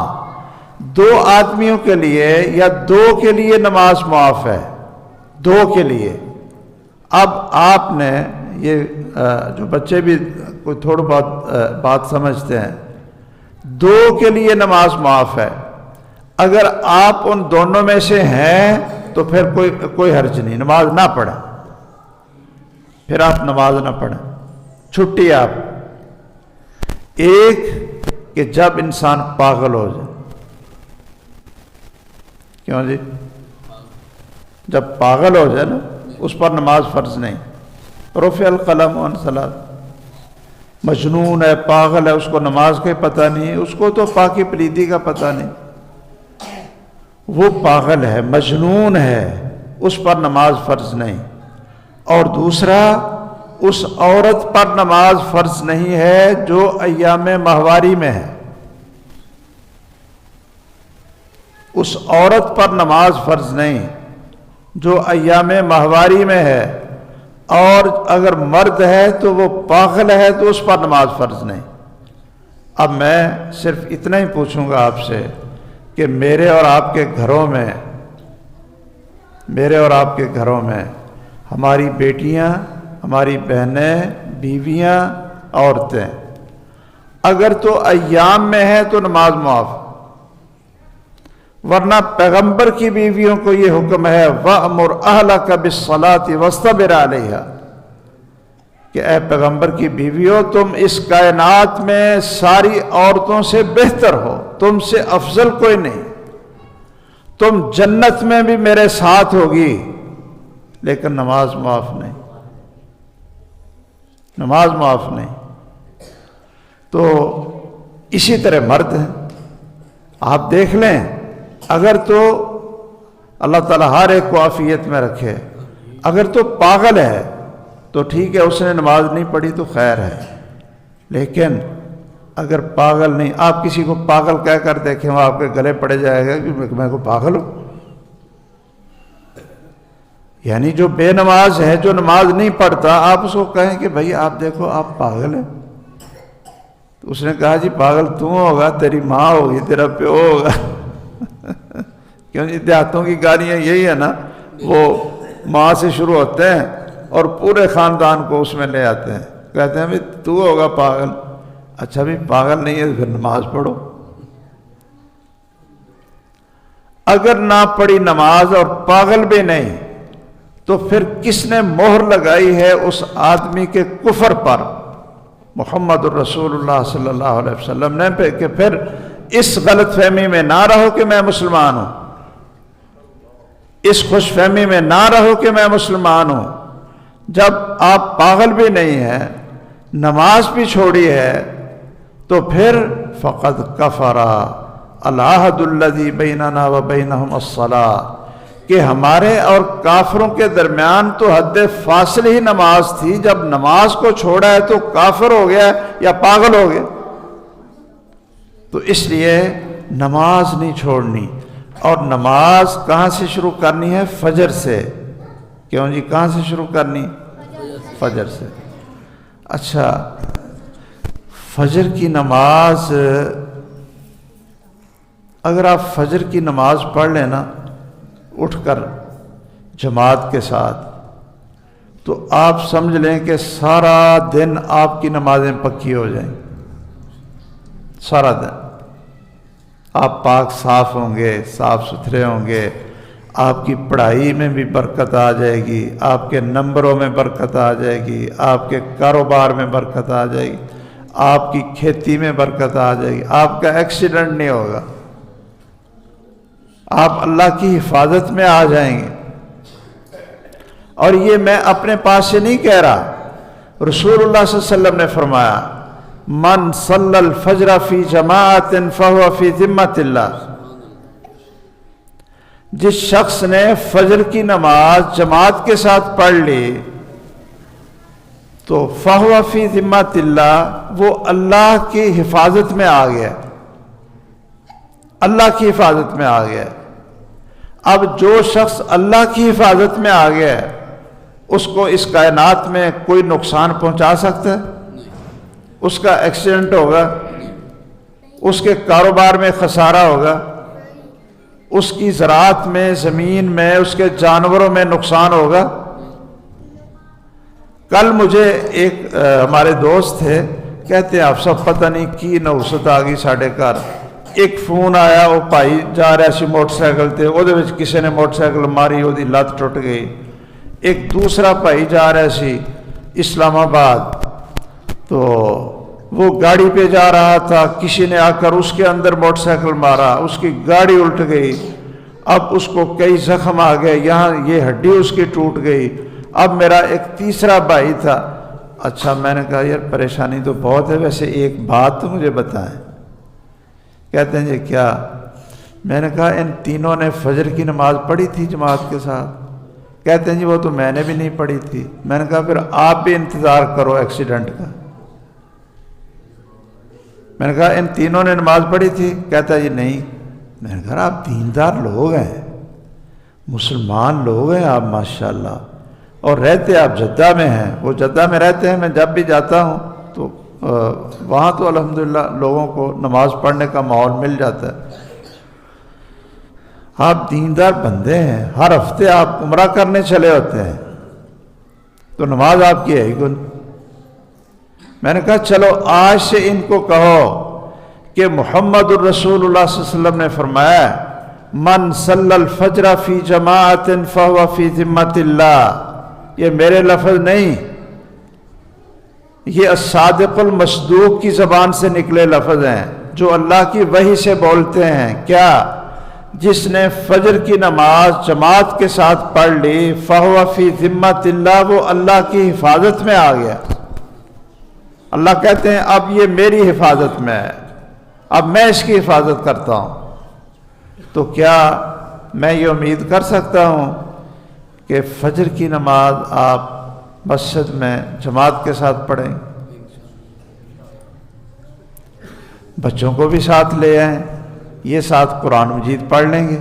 2 آدمیوں کے لیے یا 2 کے لیے نماز معاف ہے، 2 کے لیے۔ اب آپ نے یہ جو بچے بھی کوئی تھوڑا بہت بات سمجھتے ہیں، 2 کے لیے نماز معاف ہے۔ اگر آپ ان دونوں میں سے ہیں تو پھر کوئی حرج نہیں، نماز نہ پڑھیں، پھر آپ نماز نہ پڑھیں، چھٹی آپ۔ ایک کہ جب انسان پاگل ہو جائے، کیوں جی؟ جب پاگل ہو جائے نا اس پر نماز فرض نہیں، رفع القلم عن صلاۃ۔ مجنون ہے، پاگل ہے، اس کو نماز کا پتہ نہیں، اس کو تو پاکی پلیدی کا پتہ نہیں، وہ پاگل ہے، مجنون ہے، اس پر نماز فرض نہیں۔ اور دوسرا، اس عورت پر نماز فرض نہیں ہے جو ایام ماہواری میں ہے، اس عورت پر نماز فرض نہیں جو ایام ماہواری میں ہے، اور اگر مرد ہے تو وہ پاگل ہے تو اس پر نماز فرض نہیں۔ اب میں صرف اتنا ہی پوچھوں گا آپ سے کہ میرے اور آپ کے گھروں میں ہماری بیٹیاں، ہماری بہنیں، بیویاں، عورتیں اگر تو ایام میں ہیں تو نماز معاف، ورنہ پیغمبر کی بیویوں کو یہ حکم ہے وَأْمُرْ أَهْلَكَ بِالصَّلَاةِ وَاصْطَبِرْ عَلَيْهَا، کہ اے پیغمبر کی بیویوں تم اس کائنات میں ساری عورتوں سے بہتر ہو، تم سے افضل کوئی نہیں، تم جنت میں بھی میرے ساتھ ہوگی، لیکن نماز معاف نہیں، نماز معاف نہیں۔ تو اسی طرح مرد ہیں، آپ دیکھ لیں، اگر تو اللہ تعالیٰ ہر ایک کو عافیت میں رکھے، اگر تو پاگل ہے تو ٹھیک ہے، اس نے نماز نہیں پڑھی تو خیر ہے، لیکن اگر پاگل نہیں، آپ کسی کو پاگل کہہ کر دیکھیں وہ آپ کے گلے پڑے جائے گا کہ میں کو پاگل ہوں۔ یعنی جو بے نماز ہے، جو نماز نہیں پڑھتا، آپ اس کو کہیں کہ بھائی آپ دیکھو آپ پاگل ہیں، تو اس نے کہا جی پاگل تو ہوگا، تیری ماں ہوگی، تیرا پیو ہوگا۔ کیوں جی دیہاتوں کی گالیاں یہی ہے نا، وہ ماں سے شروع ہوتے ہیں اور پورے خاندان کو اس میں لے آتے ہیں، کہتے ہیں بھائی تو ہوگا پاگل۔ اچھا بھی پاگل نہیں ہے تو پھر نماز پڑھو۔ اگر نہ پڑھی نماز اور پاگل بھی نہیں تو پھر کس نے مہر لگائی ہے اس آدمی کے کفر پر؟ محمد الرسول اللہ صلی اللہ علیہ وسلم نے، کہ پھر اس غلط فہمی میں نہ رہو کہ میں مسلمان ہوں، اس خوش فہمی میں نہ رہو کہ میں مسلمان ہوں۔ جب آپ پاگل بھی نہیں ہیں، نماز بھی چھوڑی ہے، تو پھر فقد کفر العہد الذی بیننا وبینہم الصلاۃ، کہ ہمارے اور کافروں کے درمیان تو حد فاصل ہی نماز تھی، جب نماز کو چھوڑا ہے تو کافر ہو گیا یا پاگل ہو گیا۔ تو اس لیے نماز نہیں چھوڑنی، اور نماز کہاں سے شروع کرنی ہے؟ فجر سے۔ کیوں جی کہاں سے شروع کرنی؟ فجر سے۔ اچھا، فجر کی نماز، اگر آپ فجر کی نماز پڑھ لیں نا اٹھ کر جماعت کے ساتھ، تو آپ سمجھ لیں کہ سارا دن آپ کی نمازیں پکی ہو جائیں، سارا دن آپ پاک صاف ہوں گے، صاف ستھرے ہوں گے، آپ کی پڑھائی میں بھی برکت آ جائے گی، آپ کے نمبروں میں برکت آ جائے گی، آپ کے کاروبار میں برکت آ جائے گی، آپ کی کھیتی میں برکت آ جائے گی، آپ کا ایکسیڈنٹ نہیں ہوگا، آپ اللہ کی حفاظت میں آ جائیں گے۔ اور یہ میں اپنے پاس سے نہیں کہہ رہا، رسول اللہ صلی اللہ علیہ وسلم نے فرمایا من صلی الفجر فی جماعت فہو فی ذمۃ اللہ، جس شخص نے فجر کی نماز جماعت کے ساتھ پڑھ لی تو فہو فی ذمۃ اللہ، وہ اللہ کی حفاظت میں آ گیا، اللہ کی حفاظت میں آ گیا۔ اب جو شخص اللہ کی حفاظت میں آ گیا اس کو اس کائنات میں کوئی نقصان پہنچا سکتا ہے؟ اس کا ایکسیڈنٹ ہوگا، اس کے کاروبار میں خسارہ ہوگا، اس کی زراعت میں، زمین میں، اس کے جانوروں میں نقصان ہوگا۔ کل مجھے ایک ہمارے دوست تھے، کہتے ہیں آپ سب پتہ نہیں کی نوست آ گئی ساڈے گھر، ایک فون آیا، وہ بھائی جا رہا سی موٹر سائیکل تے، وہ کسی نے موٹر سائیکل ماری، وہ لت ٹوٹ گئی۔ ایک دوسرا بھائی جا رہا سی اسلام آباد، تو وہ گاڑی پہ جا رہا تھا، کسی نے آ کر اس کے اندر موٹر سائیکل مارا، اس کی گاڑی الٹ گئی، اب اس کو کئی زخم آ گئے، یہاں یہ ہڈی اس کی ٹوٹ گئی۔ اب میرا ایک تیسرا بھائی تھا، اچھا میں نے کہا یار پریشانی تو بہت ہے، ویسے ایک بات تو مجھے بتائیں۔ کہتے ہیں جی کیا؟ میں نے کہا ان تینوں نے فجر کی نماز پڑھی تھی جماعت کے ساتھ؟ کہتے ہیں جی وہ تو میں نے بھی نہیں پڑھی تھی۔ میں نے کہا پھر آپ بھی انتظار کرو ایکسیڈنٹ کا۔ میں نے کہا ان تینوں نے نماز پڑھی تھی؟ کہتا ہے جی نہیں۔ میں نے کہا آپ دیندار لوگ ہیں، مسلمان لوگ ہیں آپ ماشاءاللہ، اور رہتے آپ جدہ میں ہیں، وہ جدہ میں رہتے ہیں، میں جب بھی جاتا ہوں تو وہاں تو الحمدللہ لوگوں کو نماز پڑھنے کا ماحول مل جاتا ہے۔ آپ دیندار بندے ہیں، ہر ہفتے آپ عمرہ کرنے چلے ہوتے ہیں، تو نماز آپ کی ہے ہی کون؟ میں نے کہا چلو آج سے ان کو کہو کہ محمد الرسول اللہ صلی اللہ علیہ وسلم نے فرمایا من صلی الفجر فی جماعت فہو فی ذمۃ اللہ۔ یہ میرے لفظ نہیں، یہ الصادق المصدوق کی زبان سے نکلے لفظ ہیں، جو اللہ کی وحی سے بولتے ہیں۔ کیا؟ جس نے فجر کی نماز جماعت کے ساتھ پڑھ لی فہو فی ذمۃ اللہ، وہ اللہ کی حفاظت میں آ گیا۔ اللہ کہتے ہیں اب یہ میری حفاظت میں ہے، اب میں اس کی حفاظت کرتا ہوں۔ تو کیا میں یہ امید کر سکتا ہوں کہ فجر کی نماز آپ مسجد میں جماعت کے ساتھ پڑھیں؟ بچوں کو بھی ساتھ لے آئیں، یہ ساتھ قرآن مجید پڑھ لیں گے،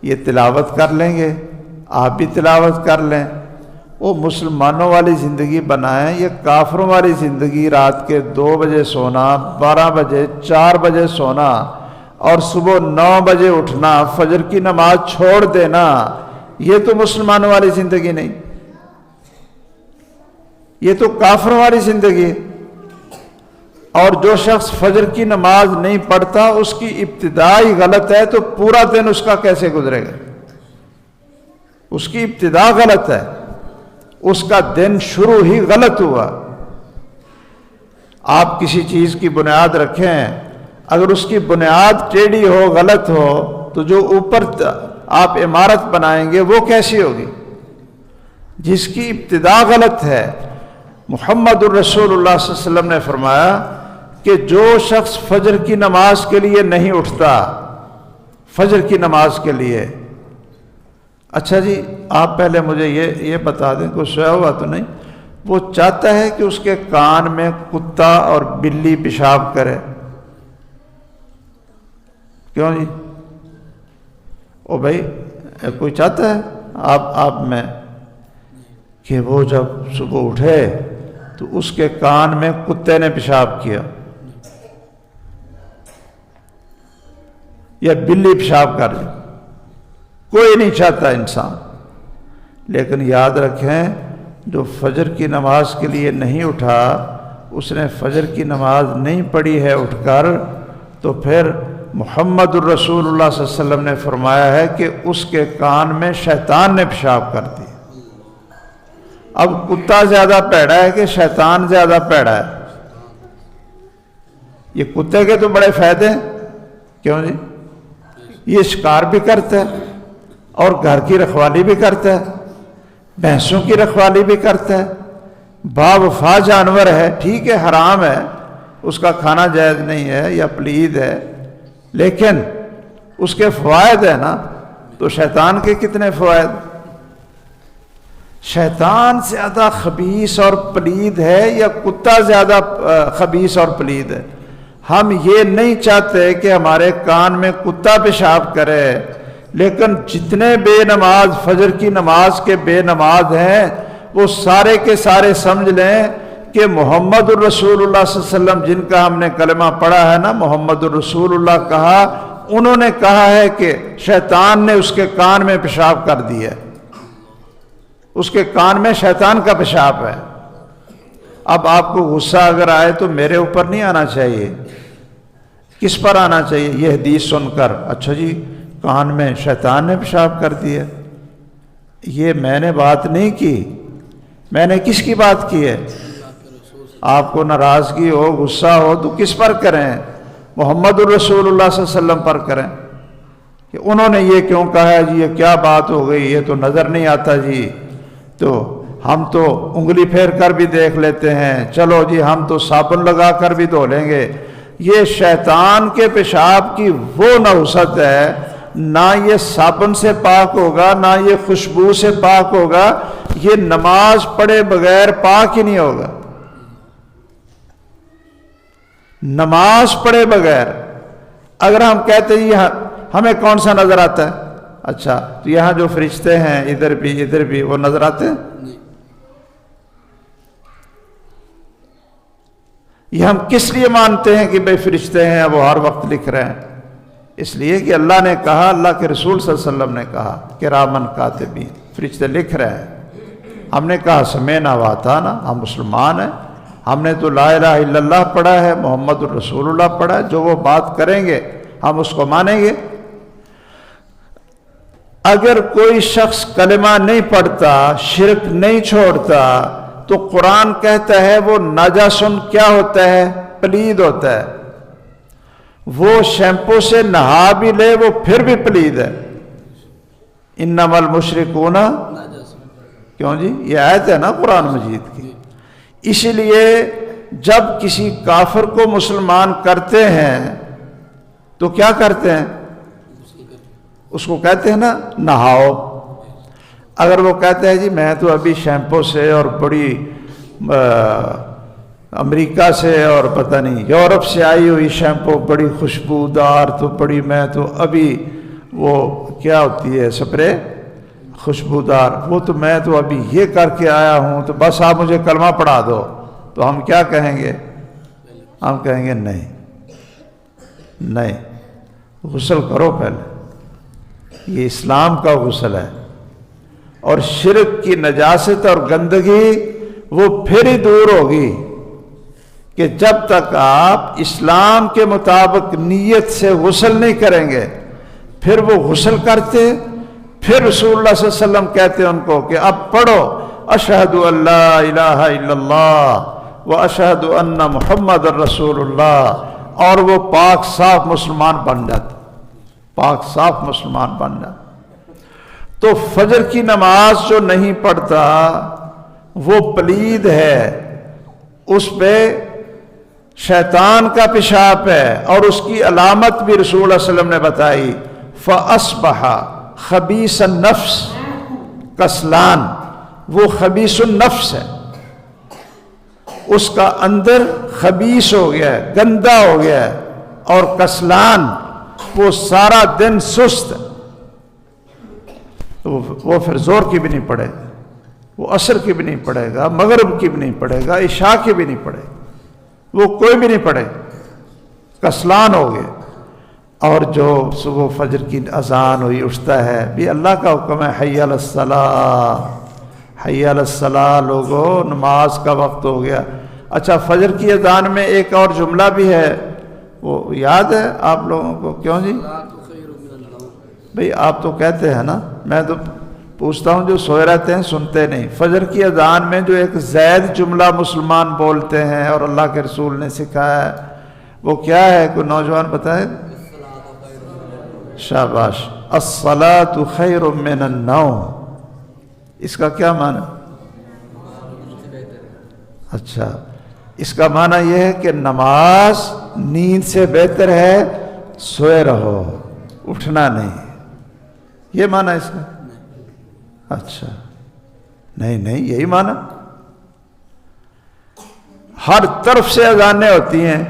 یہ تلاوت کر لیں گے، آپ بھی تلاوت کر لیں۔ وہ مسلمانوں والی زندگی بنائیں، یہ کافروں والی زندگی، رات کے 2 بجے سونا، 12 بجے 4 بجے سونا اور صبح 9 بجے اٹھنا، فجر کی نماز چھوڑ دینا، یہ تو مسلمانوں والی زندگی نہیں، یہ تو کافروں والی زندگی ہے۔ اور جو شخص فجر کی نماز نہیں پڑھتا اس کی ابتدا ہی غلط ہے، تو پورا دن اس کا کیسے گزرے گا؟ اس کی ابتدا غلط ہے، اس کا دن شروع ہی غلط ہوا۔ آپ کسی چیز کی بنیاد رکھیں، اگر اس کی بنیاد ٹیڑھی ہو، غلط ہو، تو جو اوپر آپ عمارت بنائیں گے وہ کیسی ہوگی؟ جس کی ابتدا غلط ہے۔ محمد الرسول اللہ صلی اللہ علیہ وسلم نے فرمایا کہ جو شخص فجر کی نماز کے لیے نہیں اٹھتا، فجر کی نماز کے لیے، اچھا جی آپ پہلے مجھے یہ بتا دیں، کوئی سویا ہوا تو نہیں؟ وہ چاہتا ہے کہ اس کے کان میں کتا اور بلی پیشاب کرے، کیوں جی؟ او بھائی کوئی چاہتا ہے آپ میں کہ وہ جب صبح اٹھے تو اس کے کان میں کتے نے پیشاب کیا یا بلی پیشاب کر لی؟ کوئی نہیں چاہتا انسان۔ لیکن یاد رکھیں جو فجر کی نماز کے لیے نہیں اٹھا، اس نے فجر کی نماز نہیں پڑھی ہے اٹھ کر، تو پھر محمد الرسول اللہ صلی اللہ علیہ وسلم نے فرمایا ہے کہ اس کے کان میں شیطان نے پیشاب کر دی۔ اب کتا زیادہ پیڑا ہے کہ شیطان زیادہ پیڑا ہے؟ یہ کتے کے تو بڑے فائدے ہیں، کیوں جی؟ یہ شکار بھی کرتا ہے اور گھر کی رکھوالی بھی کرتا ہے، بھینسوں کی رکھوالی بھی کرتا ہے، با وفا جانور ہے، ٹھیک ہے حرام ہے، اس کا کھانا جائز نہیں ہے یا پلید ہے، لیکن اس کے فوائد ہیں نا۔ تو شیطان کے کتنے فوائد؟ شیطان زیادہ خبیث اور پلید ہے یا کتا زیادہ خبیث اور پلید ہے؟ ہم یہ نہیں چاہتے کہ ہمارے کان میں کتا پیشاب کرے لیکن جتنے بے نماز فجر کی نماز کے بے نماز ہیں وہ سارے کے سارے سمجھ لیں کہ محمد الرسول اللہ صلی اللہ علیہ وسلم جن کا ہم نے کلمہ پڑھا ہے نا، محمد الرسول اللہ کہا، انہوں نے کہا ہے کہ شیطان نے اس کے کان میں پیشاب کر دیا، اس کے کان میں شیطان کا پیشاب ہے۔ اب آپ کو غصہ اگر آئے تو میرے اوپر نہیں آنا چاہیے، کس پر آنا چاہیے؟ یہ حدیث سن کر، اچھا جی کان میں شیطان نے پیشاب کر دیا، یہ میں نے بات نہیں کی، میں نے کس کی بات کی ہے؟ آپ کو ناراضگی ہو، غصہ ہو تو کس پر کریں؟ محمد الرسول اللہ صلی اللہ علیہ وسلم پر کریں کہ انہوں نے یہ کیوں کہا ہے جی، یہ کیا بات ہو گئی، یہ تو نظر نہیں آتا جی، تو ہم تو انگلی پھیر کر بھی دیکھ لیتے ہیں، چلو جی ہم تو صابن لگا کر بھی دھو لیں گے۔ یہ شیطان کے پیشاب کی وہ نحوست ہے، نہ یہ صابن سے پاک ہوگا، نہ یہ خوشبو سے پاک ہوگا، یہ نماز پڑھے بغیر پاک ہی نہیں ہوگا۔ نماز پڑھے بغیر اگر ہم کہتے ہیں ہمیں کون سا نظر آتا ہے، اچھا تو یہاں جو فرشتے ہیں ادھر بھی وہ نظر آتے ہیں؟ یہ ہم کس لیے مانتے ہیں کہ بھئی فرشتے ہیں، وہ ہر وقت لکھ رہے ہیں؟ اس لیے کہ اللہ نے کہا، اللہ کے رسول صلی اللہ علیہ وسلم نے کہا کہ کرامن کاتبین، فرشتے لکھ رہے ہیں۔ ہم نے کہا سمعنا واطعنا، ہم مسلمان ہیں، ہم نے تو لا الہ الا اللہ پڑھا ہے، محمد الرسول اللہ پڑھا ہے، جو وہ بات کریں گے ہم اس کو مانیں گے۔ اگر کوئی شخص کلمہ نہیں پڑھتا، شرک نہیں چھوڑتا، تو قرآن کہتا ہے وہ ناجاسن کیا ہوتا ہے؟ پلید ہوتا ہے۔ وہ شیمپو سے نہا بھی لے وہ پھر بھی پلید ہے۔ انما المشرکون، کیوں جی؟ یہ آیت ہے نا قرآن مجید کی۔ اسی لیے جب کسی کافر کو مسلمان کرتے ہیں تو کیا کرتے ہیں؟ اس کو کہتے ہیں نا نہاؤ۔ اگر وہ کہتے ہیں جی میں تو ابھی شیمپو سے اور بڑی امریکہ سے اور پتہ نہیں یورپ سے آئی ہوئی شیمپو بڑی خوشبودار، تو بڑی میں تو ابھی وہ کیا ہوتی ہے سپرے خوشبودار، وہ تو میں تو ابھی یہ کر کے آیا ہوں، تو بس آپ مجھے کلمہ پڑھا دو، تو ہم کیا کہیں گے؟ ہم کہیں گے نہیں، غسل کرو پہلے، یہ اسلام کا غسل ہے، اور شرک کی نجاست اور گندگی وہ پھر ہی دور ہوگی کہ جب تک آپ اسلام کے مطابق نیت سے غسل نہیں کریں گے۔ پھر وہ غسل کرتے، پھر رسول اللہ صلی اللہ علیہ وسلم کہتے ہیں ان کو کہ اب پڑھو اشہد ان لا الہ الا اللہ و اشہد ان محمد الرسول اللہ، اور وہ پاک صاف مسلمان بن جاتا، پاک صاف مسلمان بن جاتا۔ تو فجر کی نماز جو نہیں پڑھتا وہ پلید ہے، اس پہ شیطان کا پیشاب ہے، اور اس کی علامت بھی رسول اللہ صلی اللہ علیہ وسلم نے بتائی، فَأَصْبَحَ خبیث النفس کسلان، وہ خبیث النفس ہے، اس کا اندر خبیث ہو گیا ہے، گندا ہو گیا ہے، اور کسلان وہ سارا دن سست ہے، وہ پھر زور کی بھی نہیں پڑھے گا، وہ عصر کی بھی نہیں پڑھے گا، مغرب کی بھی نہیں پڑھے گا، عشاء کی بھی نہیں پڑھے گا، وہ کوئی بھی نہیں پڑھے، کسلان ہو گئے۔ اور جو صبح فجر کی اذان ہوئی اٹھتا ہے، بھی اللہ کا حکم ہے حی علی الصلاۃ، حی علی الصلاۃ، لوگو نماز کا وقت ہو گیا۔ اچھا فجر کی اذان میں ایک اور جملہ بھی ہے، وہ یاد ہے آپ لوگوں کو؟ کیوں جی بھئی آپ تو کہتے ہیں نا، میں تو پوچھتا ہوں جو سوئے رہتے ہیں سنتے نہیں۔ فجر کی اذان میں جو ایک زید جملہ مسلمان بولتے ہیں اور اللہ کے رسول نے سکھایا ہے، وہ کیا ہے؟ کوئی نوجوان بتائے؟ شاباش، الصلاۃ خیر من النوم، اس کا کیا معنی؟ اچھا، اس کا معنی یہ ہے کہ نماز نیند سے بہتر ہے، سوئے رہو، اٹھنا نہیں، یہ معنی اس کا؟ اچھا نہیں، یہی معنی۔ ہر طرف سے اذانیں ہوتی ہیں،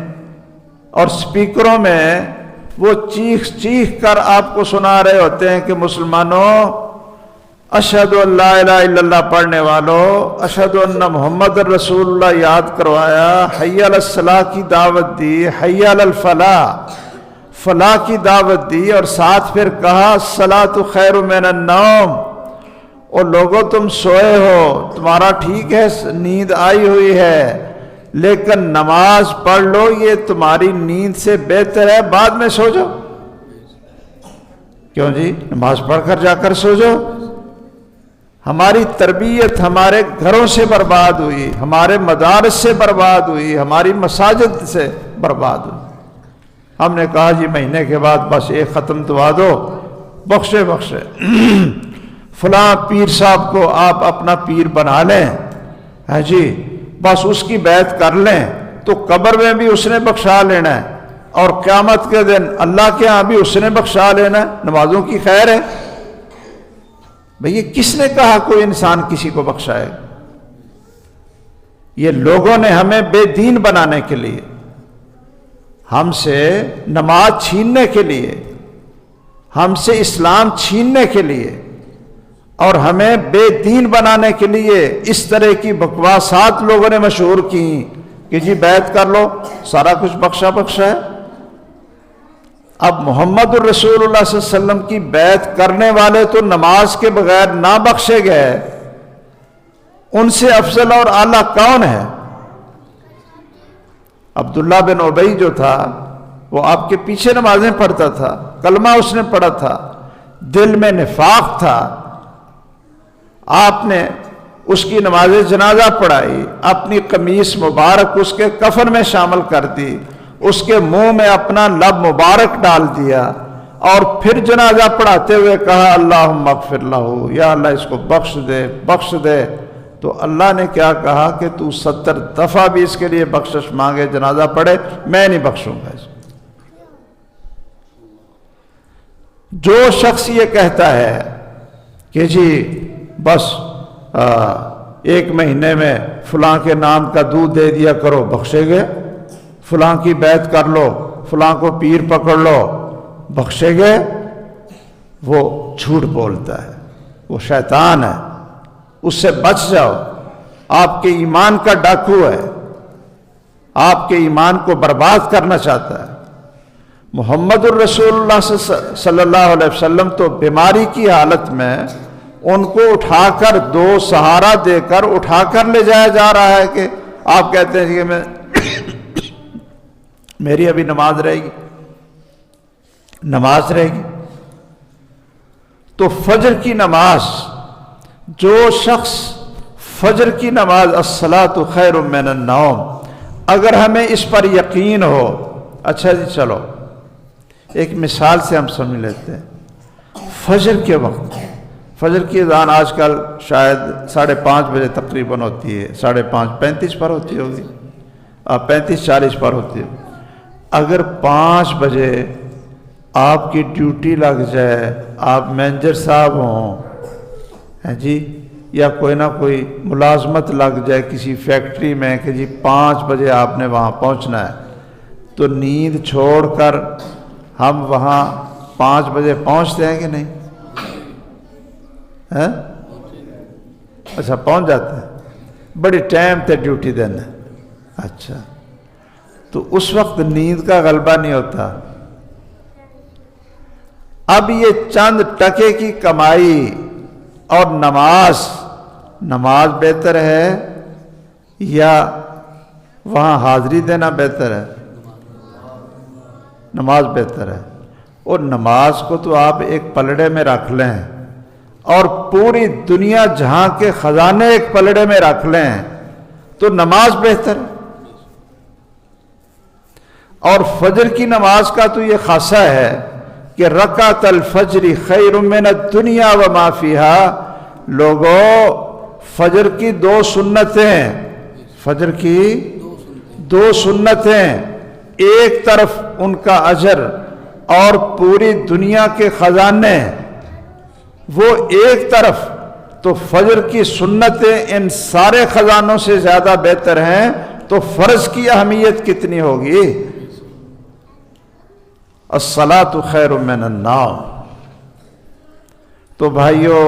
اور سپیکروں میں وہ چیخ چیخ کر آپ کو سنا رہے ہوتے ہیں کہ مسلمانوں، اشہد ان لا الہ الا اللہ پڑھنے والوں، اشہد ان محمد رسول اللہ یاد کروایا، حی علی الصلاح کی دعوت دی، حی علی الفلاح، فلاح کی دعوت دی، اور ساتھ پھر کہا الصلاۃ خیر من النوم، اور لوگوں تم سوئے ہو، تمہارا ٹھیک ہے نیند آئی ہوئی ہے، لیکن نماز پڑھ لو، یہ تمہاری نیند سے بہتر ہے، بعد میں سو جاؤ۔ کیوں جی؟ نماز پڑھ کر جا کر سو جاؤ۔ ہماری تربیت ہمارے گھروں سے برباد ہوئی، ہمارے مدارس سے برباد ہوئی، ہماری مساجد سے برباد ہوئی۔ ہم نے کہا جی مہینے کے بعد بس ایک ختم دعا دو، بخشے بخشے، فلاں پیر صاحب کو آپ اپنا پیر بنا لیں، ہاں جی بس اس کی بیعت کر لیں تو قبر میں بھی اس نے بخشا لینا ہے، اور قیامت کے دن اللہ کے ہاں بھی اس نے بخشا لینا ہے، نمازوں کی خیر ہے۔ بھئی یہ کس نے کہا کوئی انسان کسی کو بخشائے؟ یہ لوگوں نے ہمیں بے دین بنانے کے لیے، ہم سے نماز چھیننے کے لیے، ہم سے اسلام چھیننے کے لیے، اور ہمیں بے دین بنانے کے لیے اس طرح کی بکواسات لوگوں نے مشہور کی کہ جی بیعت کر لو سارا کچھ بخشا بخشا ہے۔ اب محمد الرسول اللہ صلی اللہ علیہ وسلم کی بیعت کرنے والے تو نماز کے بغیر نہ بخشے گئے، ان سے افضل اور اعلیٰ کون ہے؟ عبداللہ بن ابی جو تھا وہ آپ کے پیچھے نمازیں پڑھتا تھا، کلمہ اس نے پڑھا تھا، دل میں نفاق تھا، آپ نے اس کی نماز جنازہ پڑھائی، اپنی قمیص مبارک اس کے کفن میں شامل کر دی، اس کے منہ میں اپنا لب مبارک ڈال دیا، اور پھر جنازہ پڑھاتے ہوئے کہا اللہم اغفر لہ، یا اللہ اس کو بخش دے بخش دے۔ تو اللہ نے کیا کہا کہ تو 70 دفعہ بھی اس کے لیے بخشش مانگے، جنازہ پڑھے، میں نہیں بخشوں گا اس کو۔ جو شخص یہ کہتا ہے کہ جی بس ایک مہینے میں فلاں کے نام کا دودھ دے دیا کرو بخشے گئے، فلاں کی بیعت کر لو، فلاں کو پیر پکڑ لو بخشے گئے، وہ جھوٹ بولتا ہے، وہ شیطان ہے، اس سے بچ جاؤ، آپ کے ایمان کا ڈاکو ہے، آپ کے ایمان کو برباد کرنا چاہتا ہے۔ محمد الرسول اللہ صلی اللہ علیہ وسلم تو بیماری کی حالت میں ان کو اٹھا کر دو سہارا دے کر اٹھا کر لے جایا جا رہا ہے کہ آپ کہتے ہیں کہ میں میری ابھی نماز رہے گی، نماز رہے گی۔ تو فجر کی نماز، جو شخص فجر کی نماز الصلاۃ خیر من النوم، اگر ہمیں اس پر یقین ہو، اچھا جی چلو ایک مثال سے ہم سمجھ لیتے ہیں۔ فجر کے وقت، فجر کی اذان آج کل شاید 5:30 بجے تقریباً ہوتی ہے، 5:35 پر ہوتی ہوگی، 35-40 پر ہوتی ہے۔ اگر 5 بجے آپ کی ڈیوٹی لگ جائے، آپ مینیجر صاحب ہوں جی، یا کوئی نہ کوئی ملازمت لگ جائے کسی فیکٹری میں کہ جی 5 بجے آپ نے وہاں پہنچنا ہے، تو نیند چھوڑ کر ہم وہاں 5 بجے پہنچتے ہیں کہ نہیں؟ اچھا پہنچ جاتے ہیں، بڑی ٹائم تے ڈیوٹی دینا، اچھا تو اس وقت نیند کا غلبہ نہیں ہوتا۔ اب یہ چند ٹکے کی کمائی اور نماز بہتر ہے یا وہاں حاضری دینا بہتر ہے؟ نماز بہتر ہے۔ اور نماز کو تو آپ ایک پلڑے میں رکھ لیں اور پوری دنیا جہاں کے خزانے ایک پلڑے میں رکھ لیں تو نماز بہتر ہے۔ اور فجر کی نماز کا تو یہ خاصہ ہے کہ رکعت الفجر خیر من الدنیا وما فیہا، لوگوں فجر کی 2 سنتیں، فجر کی 2 سنتیں، ایک طرف ان کا اجر اور پوری دنیا کے خزانے، وہ ایک طرف، تو فجر کی سنتیں ان سارے خزانوں سے زیادہ بہتر ہیں، تو فرض کی اہمیت کتنی ہوگی؟ الصلاۃ خیر من النوم۔ تو بھائیو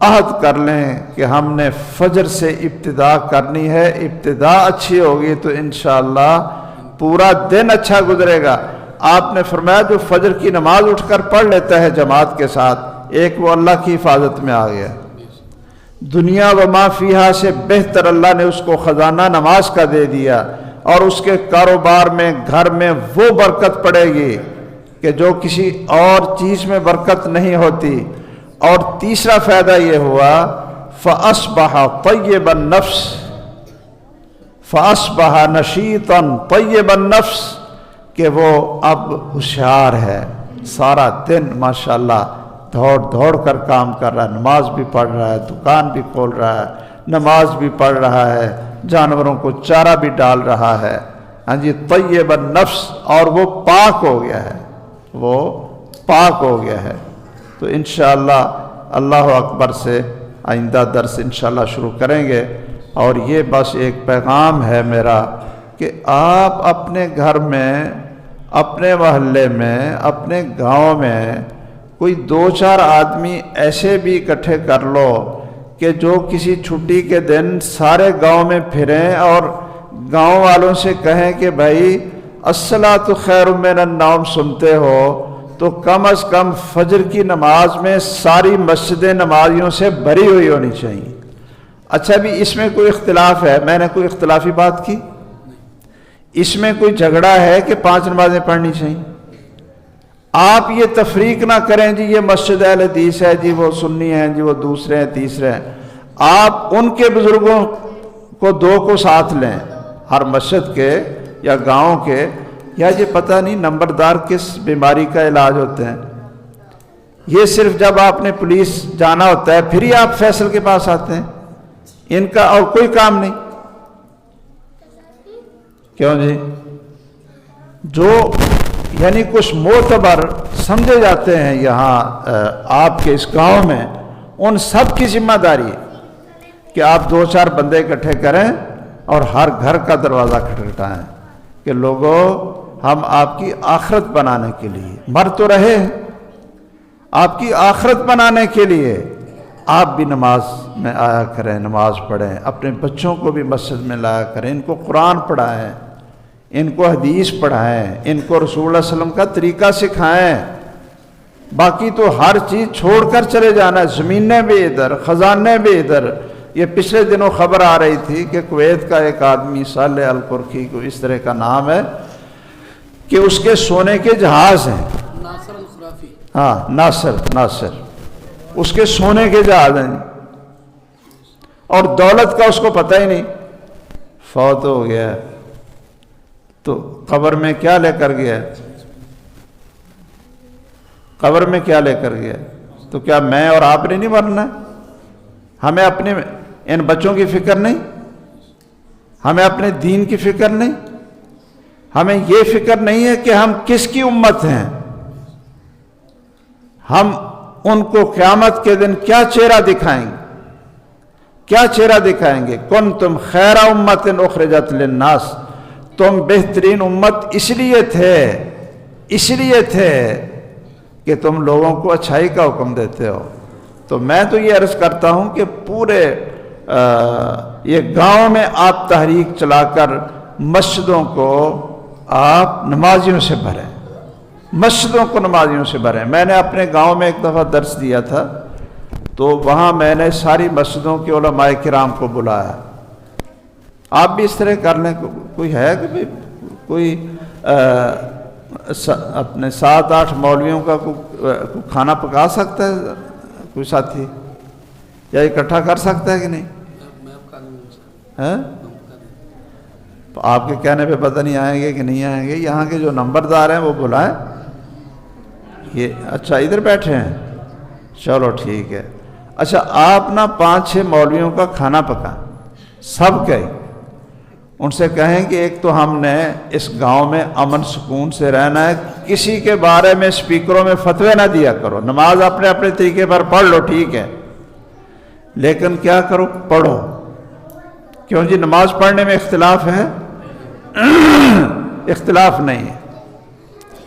عہد کر لیں کہ ہم نے فجر سے ابتدا کرنی ہے، ابتدا اچھی ہوگی تو انشاءاللہ پورا دن اچھا گزرے گا۔ آپ نے فرمایا جو فجر کی نماز اٹھ کر پڑھ لیتا ہے جماعت کے ساتھ، ایک وہ اللہ کی حفاظت میں آ گیا، دنیا و ما فیہا سے بہتر اللہ نے اس کو خزانہ نماز کا دے دیا، اور اس کے کاروبار میں، گھر میں وہ برکت پڑے گی کہ جو کسی اور چیز میں برکت نہیں ہوتی۔ اور تیسرا فائدہ یہ ہوا فَأَصْبَحَ طَيِّبَ النَّفْسِ، فَأَصْبَحَ نَشِيطًا طَيِّبَ النَّفْسِ، کہ وہ اب ہوشیار ہے، سارا دن ماشاءاللہ دوڑ دوڑ کر کام کر رہا ہے، نماز بھی پڑھ رہا ہے، دکان بھی کھول رہا ہے، نماز بھی پڑھ رہا ہے، جانوروں کو چارہ بھی ڈال رہا ہے، ہاں جی، طیب النفس، اور وہ پاک ہو گیا ہے، وہ پاک ہو گیا ہے۔ تو انشاءاللہ اللہ اکبر سے آئندہ درس انشاءاللہ شروع کریں گے۔ اور یہ بس ایک پیغام ہے میرا کہ آپ اپنے گھر میں، اپنے محلے میں، اپنے گاؤں میں کوئی 2-4 آدمی ایسے بھی اکٹھے کر لو کہ جو کسی چھٹی کے دن سارے گاؤں میں پھریں اور گاؤں والوں سے کہیں کہ بھائی الصلاۃ خیر من النوم سنتے ہو تو کم از کم فجر کی نماز میں ساری مسجدیں نمازیوں سے بھری ہوئی ہونی چاہیے۔ اچھا بھی اس میں کوئی اختلاف ہے؟ میں نے کوئی اختلافی بات کی؟ اس میں کوئی جھگڑا ہے کہ 5 نمازیں پڑھنی چاہیے؟ آپ یہ تفریق نہ کریں جی یہ مسجد اہل حدیث ہے، جی وہ سنی ہیں، جی وہ دوسرے ہیں، تیسرے ہیں۔ آپ ان کے بزرگوں کو 2 کو ساتھ لیں، ہر مسجد کے یا گاؤں کے، یا یہ پتہ نہیں نمبردار کس بیماری کا علاج ہوتے ہیں، یہ صرف جب آپ نے پولیس جانا ہوتا ہے پھر ہی آپ فیصل کے پاس آتے ہیں، ان کا اور کوئی کام نہیں۔ کیوں جی؟ جو یعنی کچھ معتبر سمجھے جاتے ہیں یہاں آپ کے اس گاؤں میں، ان سب کی ذمہ داری ہے کہ آپ 2-4 بندے اکٹھے کریں اور ہر گھر کا دروازہ کھٹکھٹائیں کہ لوگوں ہم آپ کی آخرت بنانے کے لیے مر تو رہے ہیں، آپ کی آخرت بنانے کے لیے آپ بھی نماز میں آیا کریں، نماز پڑھیں، اپنے بچوں کو بھی مسجد میں لایا کریں، ان کو قرآن پڑھائیں، ان کو حدیث پڑھائیں، ان کو رسول اللہ علیہ وسلم کا طریقہ سکھائیں۔ باقی تو ہر چیز چھوڑ کر چلے جانا ہے، زمینیں بھی ادھر، خزانے بھی ادھر۔ یہ پچھلے دنوں خبر آ رہی تھی کہ کویت کا ایک آدمی صالح القرخی کو اس طرح کا نام ہے کہ اس کے سونے کے جہاز ہیں، ناصر الخرافی، ہاں ناصر، اس کے سونے کے جہاز ہیں اور دولت کا اس کو پتہ ہی نہیں، فوت ہو گیا ہے۔ تو قبر میں کیا لے کر گیا؟ قبر میں کیا لے کر گیا؟ تو کیا میں اور آپ نے نہیں مرنا؟ ہمیں اپنے ان بچوں کی فکر نہیں؟ ہمیں اپنے دین کی فکر نہیں؟ ہمیں یہ فکر نہیں ہے کہ ہم کس کی امت ہیں؟ ہم ان کو قیامت کے دن کیا چہرہ دکھائیں گے؟ کیا چہرہ دکھائیں گے؟ کنتم خیر امت اخرجت للناس، تم بہترین امت اس لیے تھے کہ تم لوگوں کو اچھائی کا حکم دیتے ہو۔ تو میں تو یہ عرض کرتا ہوں کہ پورے یہ گاؤں میں آپ تحریک چلا کر مسجدوں کو آپ نمازیوں سے بھریں، مسجدوں کو نمازیوں سے بھریں۔ میں نے اپنے گاؤں میں ایک دفعہ درس دیا تھا تو وہاں میں نے ساری مسجدوں کے علماء کرام کو بلایا۔ آپ بھی اس طرح کر لیں۔ کوئی ہے کہ کوئی اپنے 7-8 مولویوں کا کوئی کھانا پکا سکتا ہے؟ کوئی ساتھی یا اکٹھا کر سکتا ہے کہ نہیں؟ تو آپ کے کہنے پہ پتہ نہیں آئیں گے کہ نہیں آئیں گے۔ یہاں کے جو نمبردار ہیں وہ بلائیں۔ یہ اچھا ادھر بیٹھے ہیں، چلو ٹھیک ہے۔ اچھا آپ نا 5-6 مولویوں کا کھانا پکائیں، سب کے، ان سے کہیں کہ ایک تو ہم نے اس گاؤں میں امن سکون سے رہنا ہے، کسی کے بارے میں سپیکروں میں فتوے نہ دیا کرو، نماز اپنے اپنے طریقے پر پڑھ لو ٹھیک ہے، لیکن کیا کرو؟ پڑھو۔ کیوں جی نماز پڑھنے میں اختلاف ہے؟ اختلاف نہیں ہے۔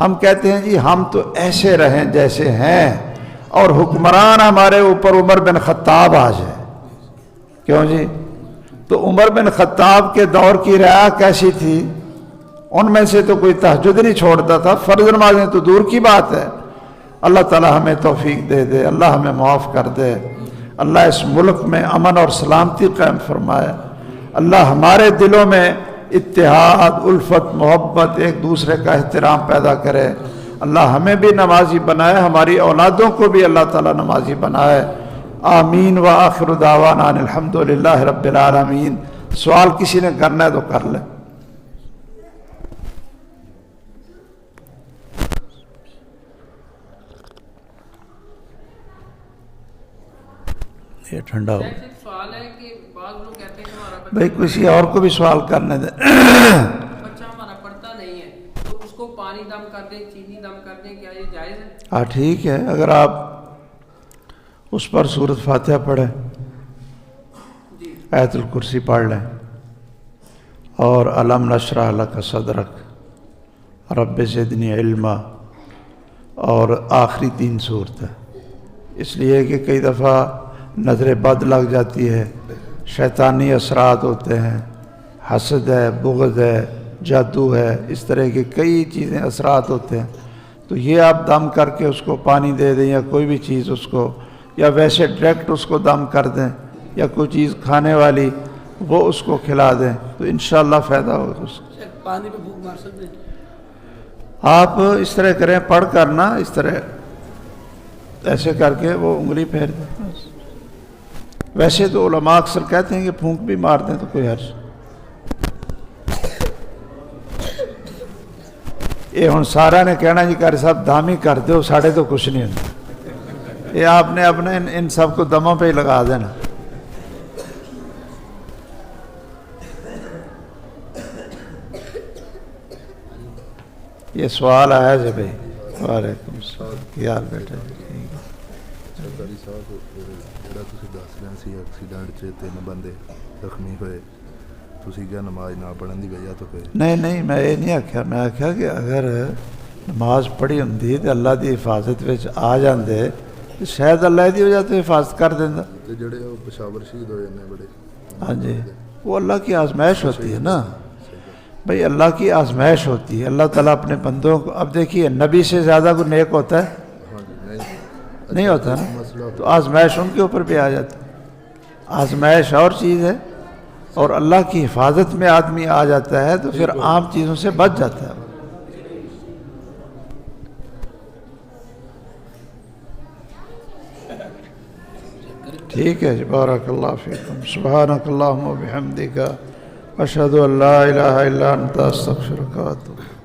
ہم کہتے ہیں جی ہم تو ایسے رہیں جیسے ہیں اور حکمران ہمارے اوپر عمر بن خطاب آ جائے. کیوں جی؟ تو عمر بن خطاب کے دور کی رعایا کیسی تھی؟ ان میں سے تو کوئی تہجد نہیں چھوڑتا تھا، فرض نمازیں تو دور کی بات ہے. اللہ تعالی ہمیں توفیق دے دے، اللہ ہمیں معاف کر دے، اللہ اس ملک میں امن اور سلامتی قائم فرمائے، اللہ ہمارے دلوں میں اتحاد، الفت، محبت، ایک دوسرے کا احترام پیدا کرے. اللہ ہمیں بھی نمازی بنائے، ہماری اولادوں کو بھی اللہ تعالی نمازی بنائے. آمین. وآخر دعوانا ان الحمدللہ رب العالمین. سوال کسی نے کرنا ہے تو کر لے. یہ ٹھنڈا ہو. سوال ہے کہ بعض لوگ کہتے ہیں کہ ہمارا بھائی کسی اور کو بھی سوال کرنے دیں. بچہ ہمارا پڑھتا نہیں ہے تو اس کو پانی دم کر دیں، چینی دم کر دیں، کیا یہ جائز ہے؟ ہاں ٹھیک ہے، اگر آپ اس پر سورۃ فاتحہ پڑھیں، جی آیت الکرسی پڑھ لیں اور الم نشرح لک صدرک، رب زدنی علما، اور آخری 3 صورت ہے. اس لیے کہ کئی دفعہ نظر بد لگ جاتی ہے، شیطانی اثرات ہوتے ہیں، حسد ہے، بغض ہے، جادو ہے، اس طرح کی کئی چیزیں اثرات ہوتے ہیں. تو یہ آپ دم کر کے اس کو پانی دے دیں یا کوئی بھی چیز اس کو، یا ویسے ڈائریکٹ اس کو دم کر دیں، یا کوئی چیز کھانے والی وہ اس کو کھلا دیں تو انشاءاللہ فائدہ ہوگا اس کو. پانی پہ بھوک مار سکتے ہیں؟ آپ اس طرح کریں، پڑھ کر نا اس طرح ایسے کر کے وہ انگلی پھیر دیں. ویسے تو علماء اکثر کہتے ہیں کہ پھونک بھی مار دیں تو کوئی حرج. یہ ہن سارا نے کہنا جی قاری صاحب دام ہی کر دو، ساڑھے تو کچھ نہیں ہوتا. یہ آپ نے اپنے ان سب کو دموں پہ ہی لگا دینا. یہ سوال آیا جی بھائی. وعلیکم السلام. کیا حال بیٹا جی؟ سرکاری صاحب جڑا تسی دس رہے سی ایکسیڈنٹ چ 3 بندے زخمی ہوئے، تسی کیا نماز نہ پڑھن دی وجہ تو پھر؟ نہیں میں یہ نہیں آخیا. میں آخیا کہ اگر نماز پڑھی ہوندی تو اللہ دی حفاظت وچ آ جاندے تو شاید اللہ دی وجہ تو حفاظت کر دیندا. تے جڑے وہ پشاور شہید ہوئے نے بڑے، ہاں جی، وہ اللہ کی آزمائش ہوتی ہے نا بھائی، اللہ کی آزمائش ہوتی ہے. اللہ تعالیٰ اپنے بندوں کو، اب دیکھیے نبی سے زیادہ کوئی نیک ہوتا ہے؟ نہیں ہوتا نا. تو آزمائش ان کے اوپر بھی آ جاتی ہے. آزمائش اور چیز ہے، اور اللہ کی حفاظت میں آدمی آ جاتا ہے تو پھر عام چیزوں سے بچ جاتا ہے. ٹھیک ہے جی. بارک اللہ فیکم. سبحانک اللہم و بحمدک، اشہد ان لا الہ الا انت، استغفرک و اتوب الیک.